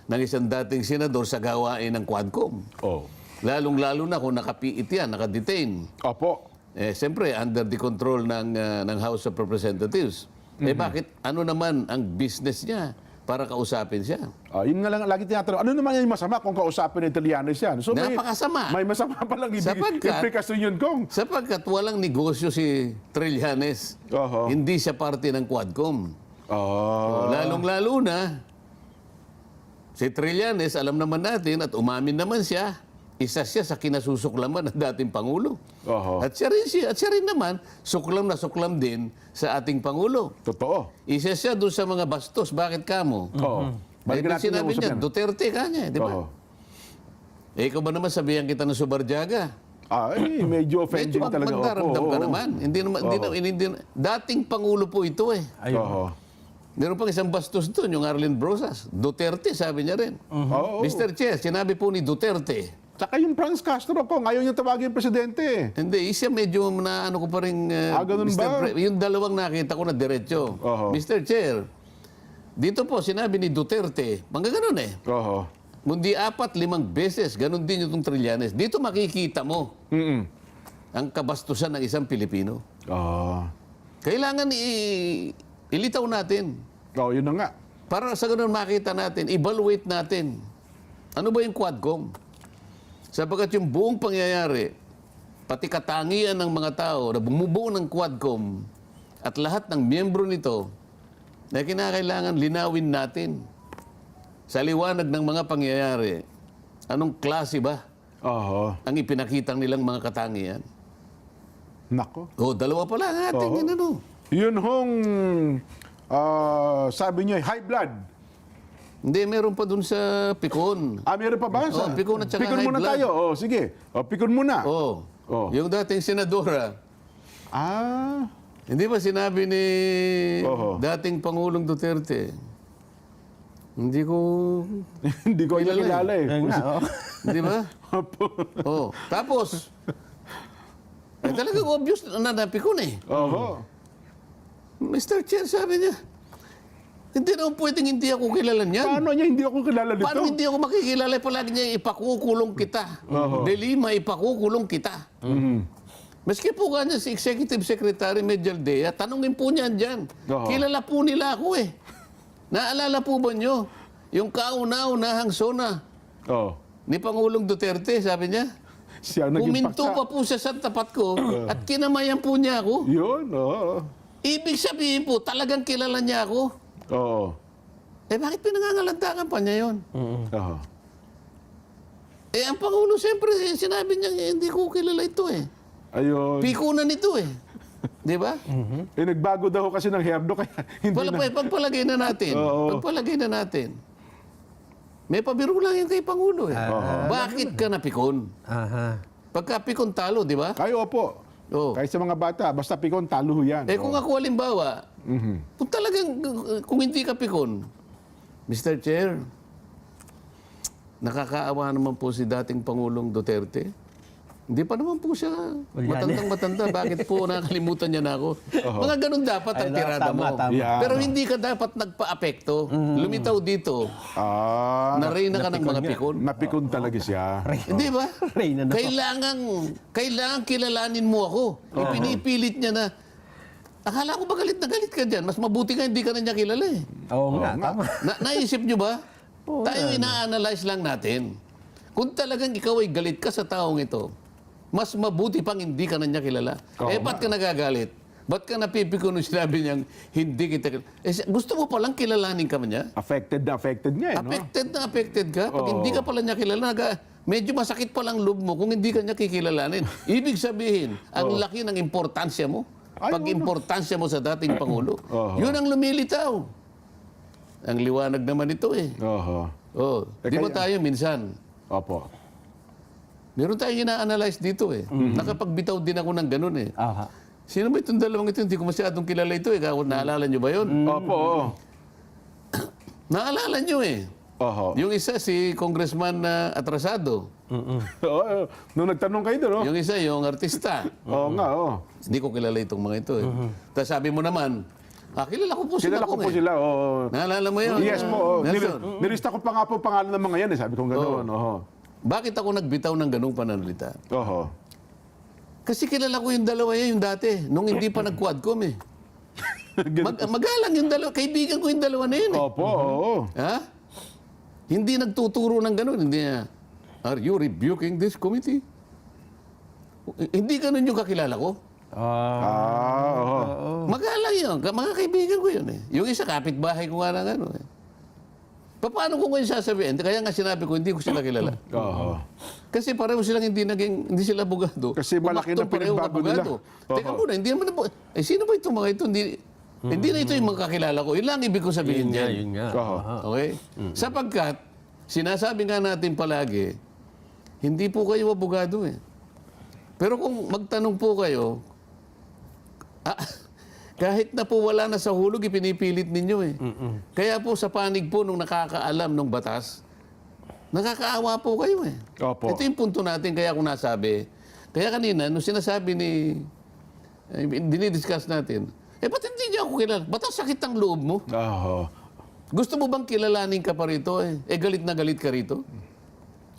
ng isang dating senador sa gawain ng Quadcom? Oo. Lalong-lalo na kung nakapiit yan, nakadetain. Opo. Siyempre, under the control ng House of Representatives. Bakit? Ano naman ang business niya para kausapin siya? Yun nga lang lagi tinatanong, ano naman yung masama kung kausapin ng Italianos yan? So Napakasama. May masama palang Sapagkat- implikasyon yun, Kong. Sapagkat walang negosyo si Trillanes. Oho. Hindi siya parte ng Quadcom. Oh. Lalong-lalo na, si Trillanes, alam naman natin at umamin naman siya, isa siya sa kinasusuklaman ng dating Pangulo. Oho. At siya rin naman, suklam na suklam din sa ating Pangulo. Totoo. Isa siya doon sa mga bastos. Bakit kamo? Oo. Balikan natin Sinabi yung niya, usap yan. Duterte ka niya, di ba? Oo. Ikaw ba naman sabihan kita ng Subarjaga? Ay, medyo offending Medyo talaga. magdaramdam Opo, ka oo. naman. Dating Pangulo po ito eh. Oo. Meron pang isang bastos doon, yung Arlene Brosas. Duterte, sabi niya rin. Oo. Mr. Chair, sinabi po ni Duterte. Tsaka yung Franz Castro, Kong, ayaw niya tawagin yung presidente. Hindi, isa medyo na ano ko pa rin, ganun ba? Yung dalawang nakita ko na diretso. Oho. Mr. Chair, dito po sinabi ni Duterte, mga ganun eh. Oo. Mundi 4-5 beses, ganun din yung Trillanes. Dito makikita mo ang kabastusan ng isang Pilipino. Oo. Kailangan ilitaw natin. Oo, yun na nga. Para sa ganun makita natin, evaluate natin. Ano ba yung Quadcom? Sapagkat yung buong pangyayari, pati katangian ng mga tao na bumubuo ng Quadcom at lahat ng miyembro nito na kinakailangan linawin natin sa liwanag ng mga pangyayari. Anong klase ba Oo. ang ipinakitang nilang mga katangian? Nako. Dalawa pala ang ating Oo. ano. Yun hong, sabi niya, high blood. Hindi, meron pa dun sa Pikon. Meron pa ba? Pikon at saka Pikon high muna blood. tayo. Sige. Pikon muna. Oh. Oh. Yung dating senadora, Ah. hindi ba sinabi ni Oho. dating Pangulong Duterte, hindi ko, Hindi ko Kilala eh. kilala eh. Ayun nga, oh. di ba? Tapos, talagang obvious na napikon eh. Oho. Mr. Chair, sabi niya, hindi naman pwedeng hindi ako kilala niyan. Paano niya hindi ako kilala dito? Paano hindi ako makikilala? Palagi niya, ipakukulong kita. Delima, ipakukulong kita. Maski po kanya si Executive Secretary Medjaldea, tanungin po niyan dyan. Oo. Kilala po nila ako eh. Naalala po ba nyo? Yung kauna-unahang sona Oh. ni Pangulong Duterte, sabi niya, Siya ang naging puminto paksa. pa po siya sa tapat ko at kinamayan po niya ako. Yun, oo. Ibig sabihin po, talagang kilala niya ako. Oo. Bakit pinangangalantakan pa niya yun? Oo. Ang Pangulo, siyempre, sinabi niya, hindi ko kilala ito eh. Ayun. Pikunan ito eh. Di ba? Nagbago daw kasi ng herdo kaya hindi na. Pagpalagay na natin. Oo. Pagpalagay na natin. May pabiro lang yan kay Pangulo eh. Bakit ka napikon? Aha. Pagka pikon talo, di ba? Kayo opo. Oo. Kahit sa mga bata, basta pikon, talo ho yan. Kung ako halimbawa, kung talagang, kung hindi ka pikon, Mr. Chair, nakakaawa naman po si dating Pangulong Duterte. Hindi pa naman po siya matandang-matanda. Bakit po nakalimutan niya na ako? Mga ganun dapat ang Ay, tirada tama, mo. tama. Yeah. Pero hindi ka dapat nagpa-apekto. Lumitaw dito. Nareyna ka ng mga pikon. Napikon talaga siya. Hindi ba? Reyna na po. Kailangan kilalanin mo ako. Ipinipilit niya na, akala ko ba galit na galit ka dyan? Mas mabuti nga hindi ka na niya kilala eh. Oo nga, tama. Naisip niyo ba? Tayo ina-analyze lang natin. Kung talagang ikaw ay galit ka sa taong ito, mas mabuti pang hindi ka na niya kilala. Ba't ka nagagalit? Ba't ka napipikon nung sinabi niyang hindi kita kilala? Gusto mo palang kilalanin ka man niya? Affected niya eh, no? Affected ka. Pag hindi ka pala niya kilala, medyo masakit palang loob mo kung hindi ka niya kikilalanin. Ibig sabihin, ang laki ng importansya mo. Pag-importansya mo sa dating Pangulo. Yun ang lumilitaw. Ang liwanag naman ito eh. Oho. Di ba tayo minsan, Opo. Meron tayong ina-analyze dito eh. Nakapagbitaw din ako ng ganun eh. Aha. Sino ba itong dalawang ito? Hindi ko masyadong kilala ito eh. Naalala nyo ba yun? Opo, oo. Naalala nyo eh. Oho. Yung isa si Congressman Atrasado. Oo, nung nagtanong kayo doon, no? Yung isa yung artista. Oo nga, oo. Hindi ko kilala itong mga ito eh. Tapos sabi mo naman, kilala ko po sila. Kilala ko po sila, oo. Naalala mo yun? Yes po, oo. Nelson. Nilista ko pa nga po pangalan ng mga yan, eh. Sabi ko gano'n, oho. Bakit ako nagbitaw ng ganung pananalita? Oho. Kasi kilala ko yung dalawa yan, yung dati. Nung hindi pa nag-quadcom eh. Magalang yung dalawa. Kaibigan ko yung dalawa na yun eh. Opo, oo. Ha? Hindi nagtuturo ng ganun. Hindi niya, are you rebuking this committee? Hindi ganun yung kakilala ko. Oho. Magalang yun. Mga kaibigan ko yun eh. Yung isa, kapitbahay ko nga na gano'n eh. Paano ko ngayon sasabihin? Kaya nga sinabi ko, hindi ko sila kilala. Oho. Kasi pareho silang hindi sila abogado. Kasi malaki na Umaktong pareho pinagbago nila. abogado. Teka muna, hindi naman sino ba itong mga ito? Hindi na ito yung mga kakilala ko. Yun lang ibig ko sabihin dyan. Yun nga. Oho. Okay? Sapagkat, sinasabi nga natin palagi, hindi po kayo abogado eh. Pero kung magtanong po kayo, kahit na po wala na sa hulog, ipinipilit ninyo eh. Kaya po sa panig po nung nakakaalam ng batas, nakakaawa po kayo eh. Opo. Ito yung punto natin, kaya ako nasabi. Kaya kanina, nung sinasabi dinidiscuss natin, ba't hindi niya ako kilala? Ba't ang sakit ang loob mo? Oho. Gusto mo bang kilalanin ka pa rito eh? Galit na galit ka rito?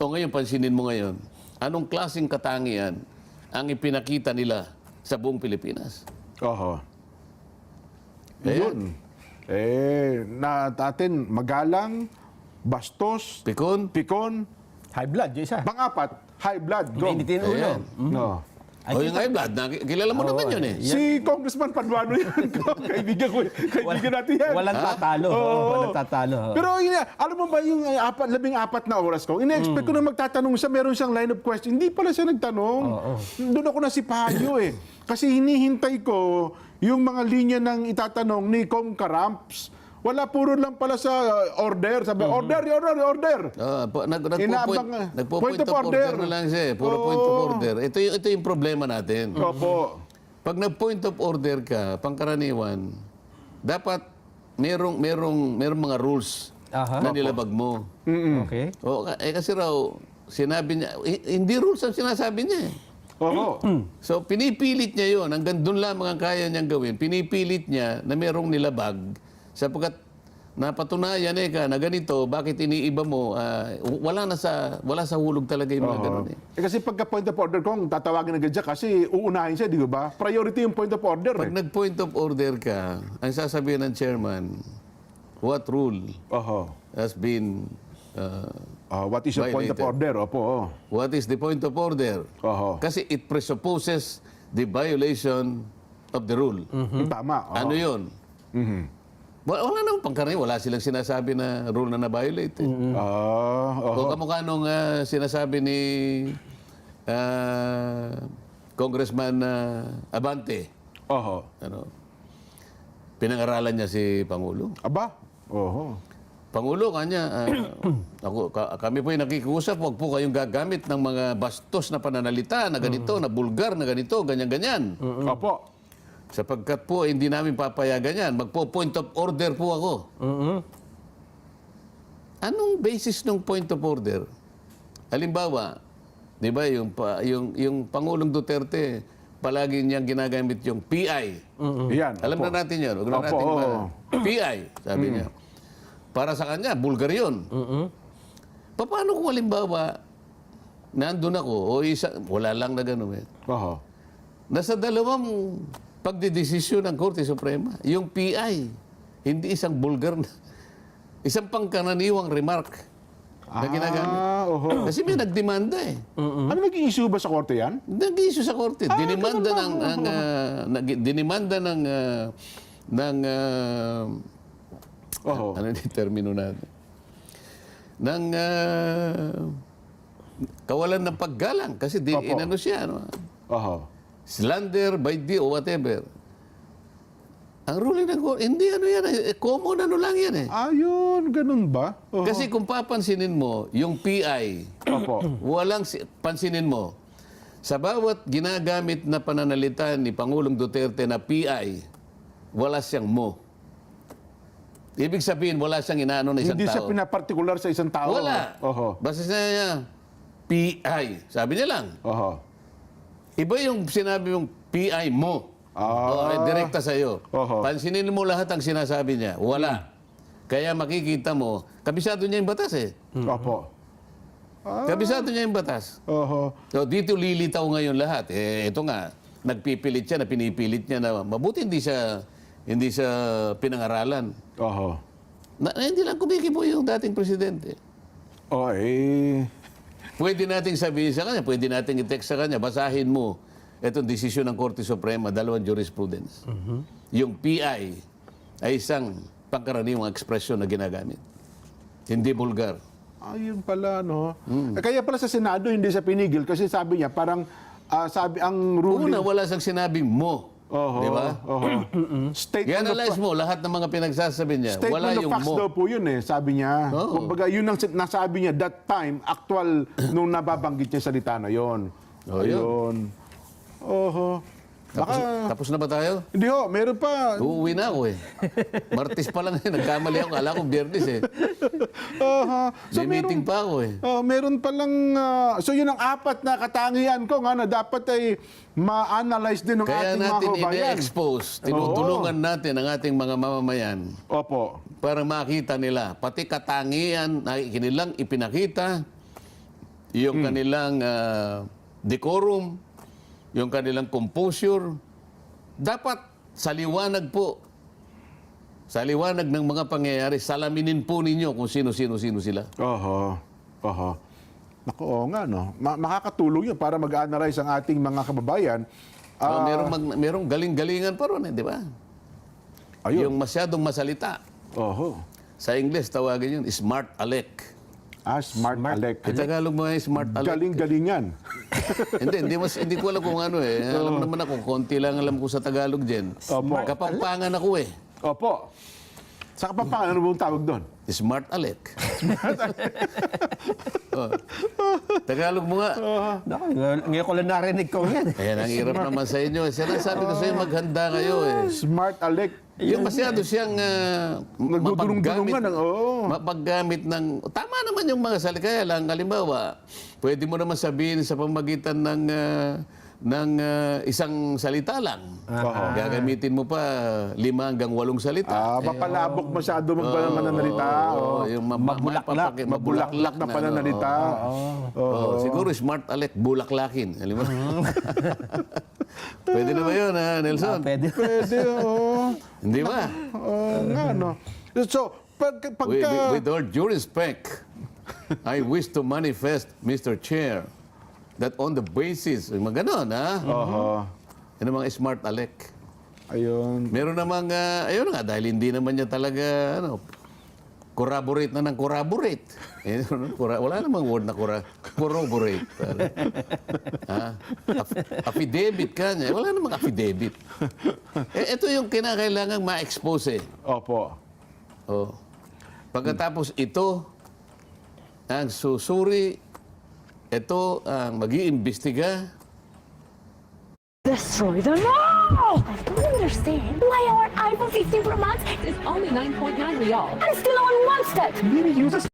O ngayon, pansinin mo ngayon, anong klaseng katangian ang ipinakita nila sa buong Pilipinas? Oho. Ayan. Yun. Natin, magalang, bastos, Pikon? pikon, High blood, yung isa. pang-apat, high blood, gong. Mainitin ulo. Ayan. No. O yung high blood, kilala mo naman yun eh. Si Congressman Paduano yan. Kaibigan ko. Kaibigan natin yan. Walang tatalo. Oo. Walang tatalo. Pero alam mo ba yung 14 na oras ko, ina-expect ko na magtatanong siya, meron siyang line of question. Hindi pala siya nagtanong. Doon ako nasipayo eh. Kasi hinihintay ko yung mga linya ng itatanong ni Kong Karamps. Wala, puro lang pala sa order. Sabi, order. Nagpo-point of order na lang siya eh. Puro point of order. Ito yung problema natin. Opo. Pag nag-point of order ka, pangkaraniwan, dapat merong mga rules Aha. na nilabag mo. Okay. Kasi raw, sinabi niya, hindi rules ang sinasabi niya eh. Oo. So, pinipilit niya yon hanggang doon lamang ang kaya niyang gawin. Pinipilit niya na merong nilabag sapagkat napatunayan na ganito, bakit iniiba mo? Wala sa hulog talaga yung mga ganun eh. Kasi pagka point of order kong tatawagin agad siya kasi uunahin siya, di ba? Priority yung point of order. Pag nag-point of order ka, ang sasabihin ng chairman, what rule Oho. has been, What is your point of violated. order? Opo. what is the point of order? Oho. Kasi it presupposes the violation of the rule. Tama. Ano yun? Wala namang pangkaraniwan. Wala silang sinasabi na rule na na-violate. Eh. O kamukha nung sinasabi ni Congressman Abante. Oho. Pinangaralan niya si Pangulo. Aba? Oho. Pangulo, kanya, kami po yung nakikiusap, huwag po kayong gagamit ng mga bastos na pananalita na ganito, na bulgar na ganito, ganyan-ganyan. Opo. Sapagkat po, hindi namin papayagan yan. Magpo-point of order po ako. Anong basis ng point of order? Halimbawa, di ba, yung Pangulong Duterte, palagi niyang ginagamit yung PI. Yan. Alam opo. na natin yun. Huwag na Opo, natin oo. PI, sabi niya. Para sa kanya, bulgar yun. Paano kung halimbawa, nandun ako, wala lang na gano'n eh. Oho. Nasa dalawang pagdidesisyon ng Korte Suprema, yung PI, hindi isang bulgar na, isang pangkaraniwang remark na ginagamit. Oho. Kasi may nagdemanda eh. Ano naging issue ba sa korte yan? Nag-issue sa korte. Dinimanda Oho. ano yung termino natin? Ng kawalan ng paggalang. Kasi Opo. inano siya. Ano? Oho. Slander by the o whatever. Ang ruling ng court, hindi ano yan, common ano lang yan eh. Ayun, ganun ba? Oho. Kasi kung papansinin mo, yung PI, Opo. pansinin mo, sa bawat ginagamit na pananalita ni Pangulong Duterte na PI, wala siyang mo. Ibig sabihin, wala siyang inaano na isang Hindi siya tao. pinapartikular sa isang tao. Wala. Oho. Basta niya, PI. Sabi niya lang. Oho. Iba yung sinabi mong PI mo. Direkta sa'yo. Oho. Pansinin mo lahat ang sinasabi niya. Wala. Kaya makikita mo, kabisado niya yung batas eh. Opo. Kabisado niya yung batas. Oho. So dito lilitaw ngayon lahat. Ito nga, nagpipilit siya, na pinipilit niya na mabuti hindi siya pinangaralan. Oho. Hindi lang kumikibo yung dating presidente. Oh, eh. Pwede nating sabihin sa kanya, pwede nating i-text sa kanya, basahin mo itong desisyon ng Korte Suprema, dalawang jurisprudence. Yung PI ay isang pangkaraniwang ekspresyon na ginagamit. Hindi vulgar. Ayun pala, no? Kaya pala sa Senado, hindi siya pinigil kasi sabi niya, parang, sabi ang ruling... Una, wala siyang sinabing mo. Oho, Di ba? oho. Statement of I-analyze mo lahat ng mga pinagsasabi niya. Wala Statement of yung facts mo. daw po yun eh, sabi niya. Oo. Kumbaga, yun ang nasabi niya that time, actual, nung nababanggit niya salita na yun. Oh, yun. Ayun. Oho. Tapos na ba tayo? Hindi ho, meron pa. Uuwi na ako eh. Martes pa lang eh. Nagkamali ako. Kala ko Biyernes eh. Oho. May meeting pa ako eh. Meron palang, so yun ang apat na katangian ko nga na dapat ay ma-analyze din ng Kaya ating mga natin kabayan. ine-expose, tinutulungan natin ang ating mga mamamayan Opo. para makita nila, pati katangian na kanilang ipinakita, yung kanilang decorum, yung kanilang composure, dapat sa liwanag po, sa liwanag ng mga pangyayari, salaminin po ninyo kung sino-sino sila. Oho. Oho. Naku, oo nga, no? Makakatulong yun para mag-analyze ang ating mga kababayan. Merong galing-galingan pa ron, di ba? Ayun. Yung masyadong masalita. Oho. Sa English, tawagin yun, smart aleck. Smart Alec. Tagalog mo ay smart aleck. Galing-galingan. hindi ko alam kung ano eh. Alam naman ako, konti lang alam ko sa Tagalog dyan. Opo. Kapampangan ako eh. Opo. Sa Kapampangan, ano bang tawag doon? Smart aleck. Oh. Tagalog mo nga. Naku, ngayon ko lang narinig ko yan. Ayan, ang hirap naman sa inyo. Sinasabi ko sa inyo, maghanda kayo eh. Smart Alec. Yung masyado siyang Nagdudulong-dulungan ng, oo. mapaggamit ng... Tama naman yung mga salita. Kaya lang, halimbawa, pwede mo naman sabihin sa pamagitan ng isang salita lang. Gagamitin mo pa 5 hanggang 8 salita. Mapalabok masyado mananalita. Yung Mabulaklak na pananalita. Siguro smart aleck, bulaklakin. Alam mo? Pwede na ba yun, Nelson? Pwede. Pwede, oo. Hindi ba? Nga, no. So, pagka... With all due respect, I wish to manifest, Mr. Chair, that on the basis, mga ganon, ha? Yan ang mga smart aleck. Ayun. Meron namang, ayun nga, dahil hindi naman niya talaga, corroborate na ng corroborate. Wala namang word na corroborate. Affidavit ka niya. Wala namang affidavit. Ito yung kinakailangang ma-expose eh. Opo. Oh. Pagkatapos ito, ang susuri, ito ang mag-iimbestiga. Destroy them all! I don't understand why our iPhone 15 Pro Max is only 9.9 real and still on one step. Really uses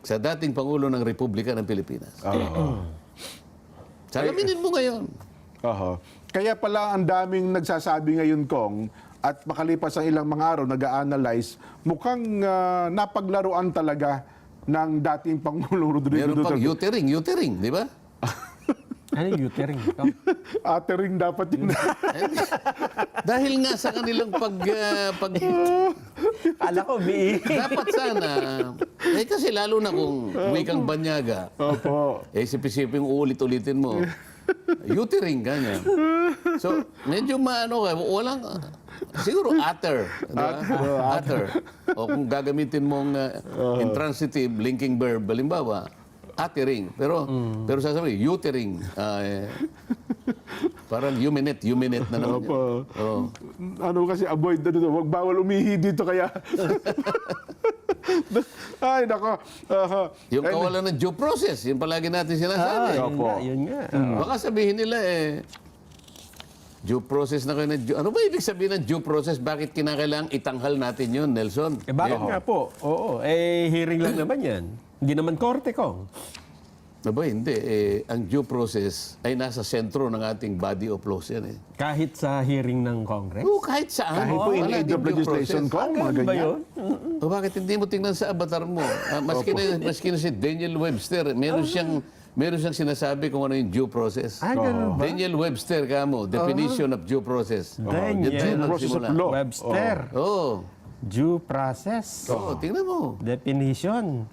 Sa dating Pangulo ng Republika ng Pilipinas. Salaminin mo ngayon. Oho. Kaya pala ang daming nagsasabi ngayon, Kong, at makalipas ang ilang mga araw, nag-a-analyze, mukhang napaglaruan talaga ng dating Pangulong Rodrigo Meron pang Duterte. U-tering, di ba? Ano yung U-turning? Atering dapat yun. Dahil nga sa kanilang Ala ko, dapat sana, kasi lalo na kung wikang banyaga, Opo. isip-isipin ulit-ulitin mo, U-tering ka niya. So, medyo walang, siguro utter. Utter. O kung gagamitin mong intransitive linking verb, halimbawa, uttering. Pero sasabihin, U-tering. Parang you-minute na naman. Opo. Oh. Ano kasi, avoid na dito. Huwag bawal umihi dito kaya. Ay, nako. Yung kawalan ng due process, yun palagi natin sinasabi. Yun nga. Baka sabihin nila due process na kayo na ano ba ibig sabihin ng due process? Bakit kinakailangang itanghal natin yun, Nelson? Bakit nga po? Oo, hearing lang naman yan. Hindi naman korte ko. Aba, hindi. Ang due process ay nasa sentro ng ating body of laws yan. Kahit sa hearing ng Congress? Oo, kahit saan. Kahit po in Wala aid ding of due legislation process. ko, mga Ganun ba ganyan. yun? O bakit hindi mo tingnan sa avatar mo? Maski na si Daniel Webster, meron siyang sinasabi kung ano yung due process. Ganun ba? Daniel Webster, kamo, definition of due process. Daniel. Diyan tayo Due process of magsimula. law. Webster. Oo. Due process. Oo, tingnan mo. Definition.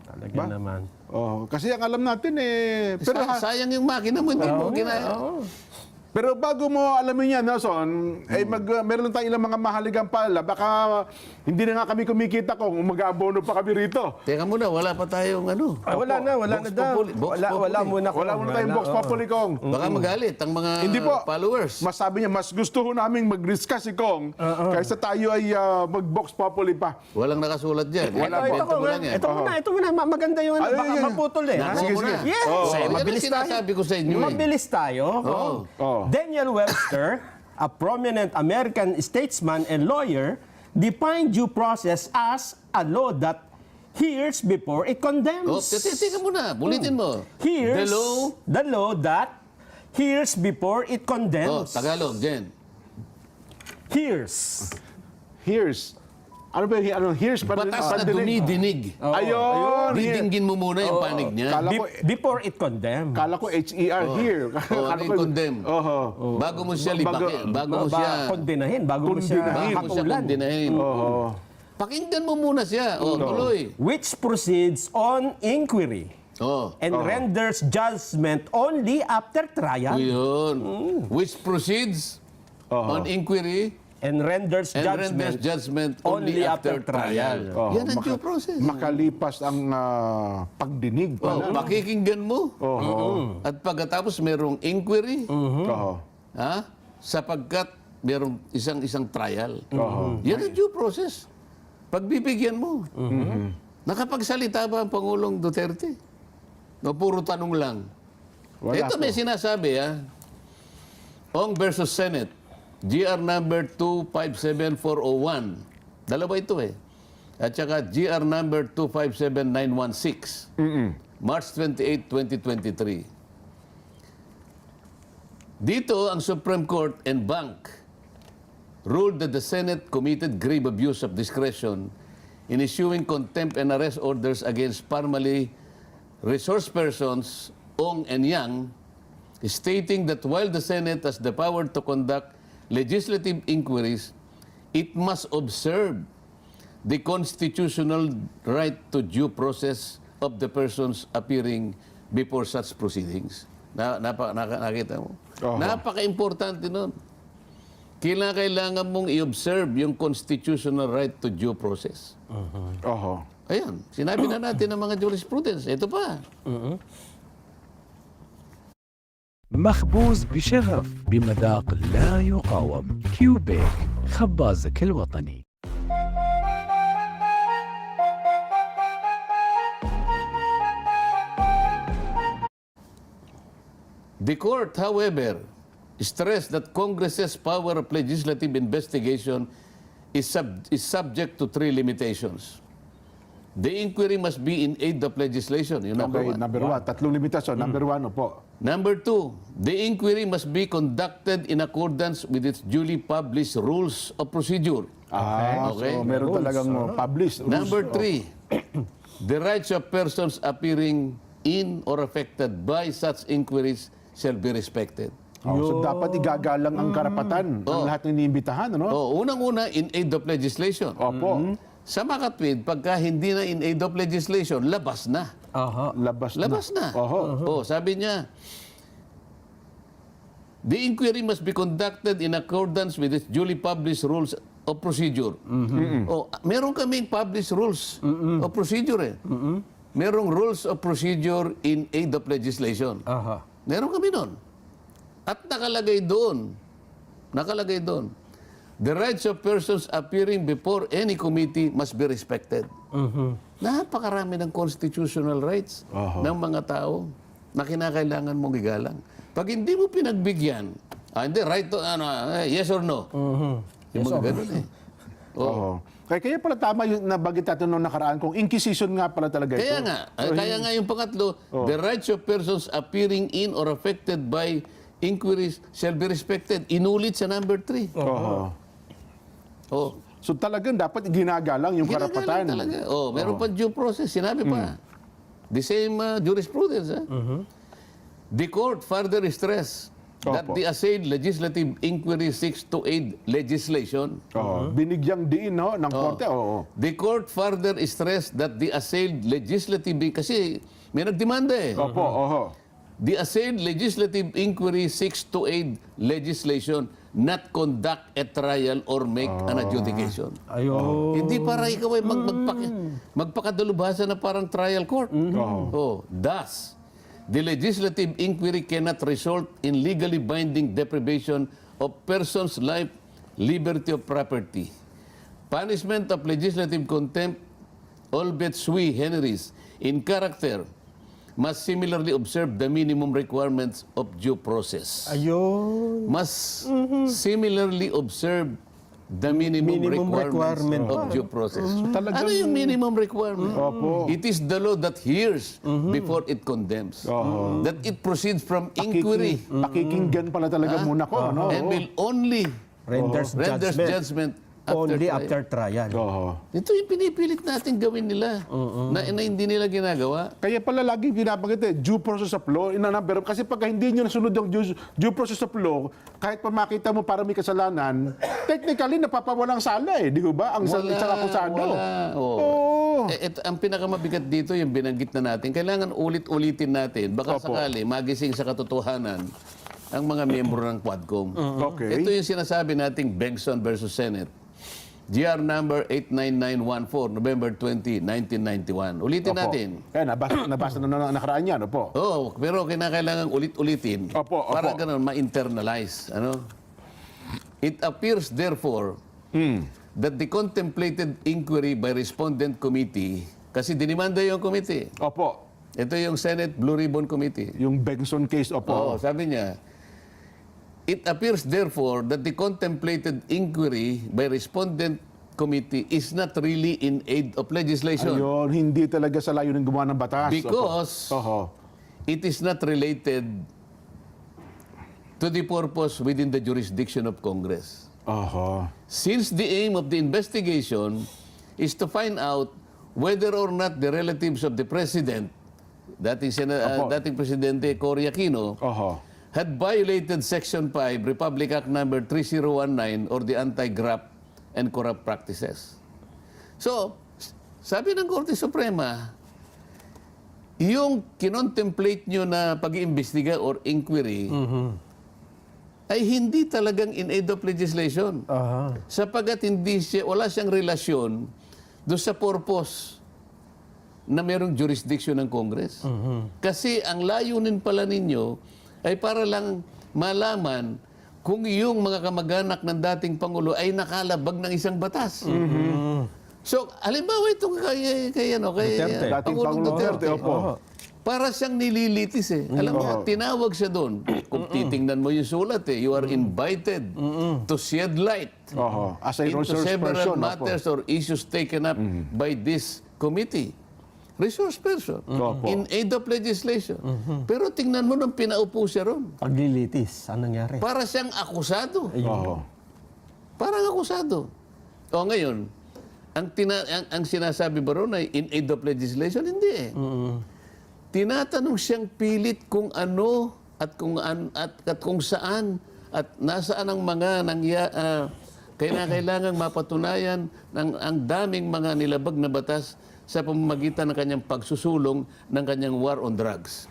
Talaga naman. Kasi ang alam natin pero Sayang yung makina mo, hindi mo kinaya. Pero bago mo alamin yan, Nelson, meron lang tayong ilang mga mahaligang pala. Baka hindi na nga kami kumikita kung mag-aabono pa kami rito. Teka muna, wala pa tayong ano. Wala na Box daw. Populi. Box Wala Populi. muna. Wala muna tayong Vox Populi, Kong. Baka magalit ang mga Hindi po. followers. Mas sabi niya, mas gusto ho namin mag-discuss si Kong kaysa tayo ay mag-Vox Populi pa. Walang nakasulat dyan. Wala po. Invento mo lang yan. Ito muna. Maganda yun. Ay, Baka ay, ay. maputol eh. ha? Nakuha Sige, mo sige. na. Yes. Yan Mabilis ang tayo. sinasabi ko sa inyo. Mabilis tayo. Oh. Daniel Webster, a prominent American statesman and lawyer, defined due process as a law that hears before it Oh, condemns. teka muna, bulitin mo. Hears The law. the law that hears before it Oh, condemns. Tagalog, Jen. Hears. Here's. Ano ba yung here's? Batas na dumidinig. Ayun. Didinggin mo muna yung panig niya. Kala ko, Before it condemns. kala ko H-E-R, here. Oh, ano yung condemn? Bago mo siya libakin. Bago mo siya... Kondinahin. Bago mo siya Kondinahin. Bago mo siya hatulan. kondinahin. Pakinggan mo muna siya. Oh, tuloy. Which proceeds on inquiry Oh. and renders judgment only after trial. Yun. Which proceeds on inquiry And renders and renders judgment judgment only after trial. Yan ang due process. Makalipas ang pagdinig Oh, pala. pakikinggan mo. At pagkatapos merong inquiry, sapagkat merong isang trial. Yan ang due process. Pagbibigyan mo. Nakapagsalita ba ang Pangulong Duterte? No, puro tanong lang. Wala Ito may sinasabi, Ong versus Senate. GR number 257401. Dalawa ito At saka GR number 257916. March 28, 2023. Dito, ang Supreme Court and Bank ruled that the Senate committed grave abuse of discretion in issuing contempt and arrest orders against primarily resource persons, Ong and Yang, stating that while the Senate has the power to conduct legislative inquiries, it must observe the constitutional right to due process of the persons appearing before such proceedings. Nakita mo? Napaka-importante nun. Kailangan mong i-observe yung constitutional right to due process. Ayan, sinabi na natin ng mga jurisprudence. Ito pa. مخبوز بشغف بمذاق لا يقاوم. كيوبيك خبازك الوطني. The court, however, stressed that Congress's power of legislative investigation is subject to three limitations. The inquiry must be in aid of legislation. Yung number Okay, one. number one. Tatlong limitasyon. Number one, opo. Number two, the inquiry must be conducted in accordance with its duly published rules of procedure. Okay. So meron talagang published rules. Number three, the rights of persons appearing in or affected by such inquiries shall be respected. So dapat igagalang ang karapatan ng lahat ng iniimbitahan, ano? Unang-una, in aid of legislation. Opo. Sa makatwid, pagka hindi na in aid of legislation, labas na. Labas na. Labas na. Sabi niya, the inquiry must be conducted in accordance with its duly published rules of procedure. Meron kaming published rules of procedure Merong rules of procedure in aid of legislation. Meron kami nun. At nakalagay doon, the rights of persons appearing before any committee must be respected. Napakarami ng constitutional rights ng mga tao na kinakailangan mong igalang. Pag hindi mo pinagbigyan, hindi, right to, yes or no? Yung mga ganun eh. Oo. Kaya pala tama yung nabanggit natin noong nakaraan kung inquisition nga pala talaga ito. Kaya nga yung pangatlo, the rights of persons appearing in or affected by inquiries shall be respected. Inulit sa number 3. Oh. So talagang dapat ginagalang yung karapatan. Talaga. Meron pa due process. Sinabi pa. The same jurisprudence. The court further stress that the assailed legislative inquiry seeks to aid legislation. Binigyang diin ng korte. The court further stressed that the assailed legislative, kasi may nagdemanda eh. The assailed legislative inquiry seeks to aid legislation, not conduct a trial or make an adjudication. Hindi para ikaw ay magpakadalubhasa na parang trial court. Thus, the legislative inquiry cannot result in legally binding deprivation of persons' life, liberty of property. Punishment of legislative contempt, albeit sui generis, in character, must similarly observe the minimum requirements of due process. Must similarly observe the minimum requirement of due process. Ano yung minimum requirement? It is the law that hears before it condemns. That it proceeds from inquiry. Pakikinggan pala talaga muna ko. And will only Renders judgment only after trial. Ito yung pinipilit natin gawin nila na hindi nila ginagawa. Kaya pala lagi binabanggit due process of law. Pero kasi pag hindi nyo nasunod yung due process of law, kahit pa makita mo para may kasalanan, technically napapawalang sala di ba? Ang isang akusado. Ang pinakamabigat dito yung binanggit na natin, kailangan ulit-ulitin natin. Baka sakali magising sa katotohanan ang mga miyembro ng Quadcom. Ito yung sinasabi nating Bengson versus Senate. GR number 89914, November 20, 1991. Ulitin natin. Nabasa na nakaraan yan. Pero kinakailangan ulit-ulitin para ganun ma-internalize. It appears therefore that the contemplated inquiry by respondent committee, kasi dinimanda yung committee. Ito yung Senate Blue Ribbon Committee. Yung Bengson case, sabi niya, it appears therefore that the contemplated inquiry by respondent committee is not really in aid of legislation. Hindi talaga sa layunin gumawa ng batas. Because it is not related to the purpose within the jurisdiction of Congress. Since the aim of the investigation is to find out whether or not the relatives of the President, dating Presidente Cory Aquino, had violated Section 5, Republic Act number 3019 or the Anti-Graft and Corrupt Practices. So, sabi ng Korte Suprema, yung kinontemplate nyo na pag-iimbestiga or inquiry ay hindi talagang in aid of legislation. Sapagat wala siyang relasyon doon sa purpose na merong jurisdiction ng Congress. Kasi ang layunin pala ninyo ay para lang malaman kung yung mga kamag-anak ng dating Pangulo ay nakalabag ng isang batas. So, halimbawa itong kay Pangulong Duterte. Para siyang nililitis Alam mo, tinawag siya doon. Kung titingnan mo yung sulat you are invited to shed light into several matters or issues taken up by this committee. Resource person. In aid of legislation. Pero tingnan mo nung pinaupo siya ron. Paglilitis, anong nangyari? Para siyang akusado. Parang akusado. Ngayon, ang sinasabi ba ron ay in aid of legislation? Hindi Tinatanong siyang pilit kung ano at kung saan at nasaan ang mga kailangang mapatunayan ng ang daming mga nilabag na batas sa pamamagitan ng kanyang pagsusulong ng kanyang war on drugs.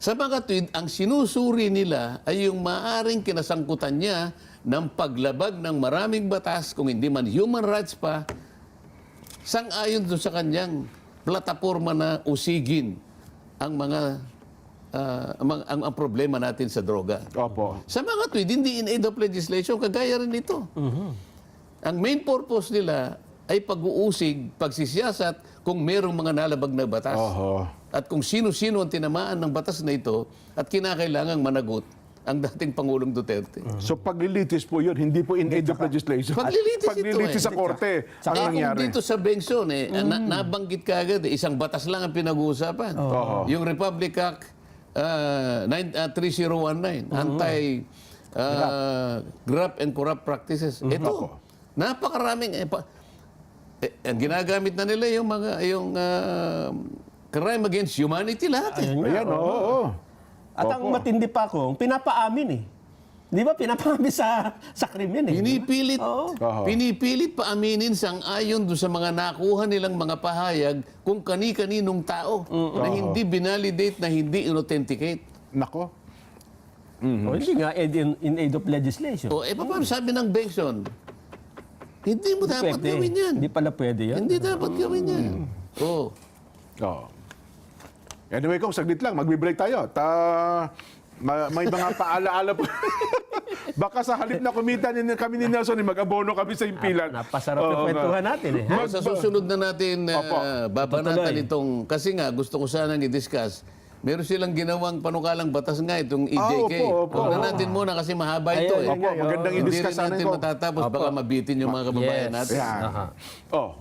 Sa mga tweet, ang sinusuri nila ay yung maaring kinasangkutan niya ng paglabag ng maraming batas, kung hindi man human rights pa, sang-ayon doon sa kanyang plataforma na usigin ang mga ang problema natin sa droga. Opo. Sa mga tweet, hindi in aid of legislation, kagaya rin ito. Ang main purpose nila ay pag-uusig, pagsisiyasat kung merong mga nalabag na batas. Oho. At kung sino-sino ang tinamaan ng batas na ito at kinakailangang managot ang dating Pangulong Duterte. So paglilitis po yun, hindi po in aid of legislation. Paglilitis ito sa korte ang Kung nangyari. dito sa Bengson, nabanggit ka agad, isang batas lang ang pinag-uusapan. Yung Republic Act 3019, Anti-Graft and Corrupt Practices. Ito, napakaraming... ang ginagamit na nila yung crime against humanity lahat. Ayan, oo. At ang matindi pa kung pinapaamin eh. Di ba pinapaamin sa krimen eh. Pinipilit pa aminin sang-ayon doon sa mga nakuha nilang mga pahayag kung kani-kaninong tao na hindi binalidate, na hindi inauthenticate. Nako. O, hindi nga in aid of legislation. Paano sabi ng Bengson? Hindi mo dapat Pwede. gawin yan. Hindi pala pwede yan. Hindi dapat gawin yan. Oo. Oo. Anyway, kung saglit lang, magbe-break tayo. May mga paalaala po. Baka sa halip na kumita kami ni Nelson, mag-abono kami sa impilan. Napasarap yung kwentuhan natin eh. ha? Sa susunod na natin babanatan Tutuloy. itong, kasi nga gusto ko sanang i-discuss, meron silang ginawang panukalang batas nga itong EJK. opo. Huwag na natin muna kasi mahaba ito eh. Opo, magandang Hindi i-discuss rin natin ko. matatapos, baka mabitin yung mga kababayan Yes. natin. Yan.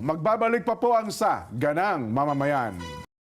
Magbabalik pa po ang sa Ganang Mamamayan.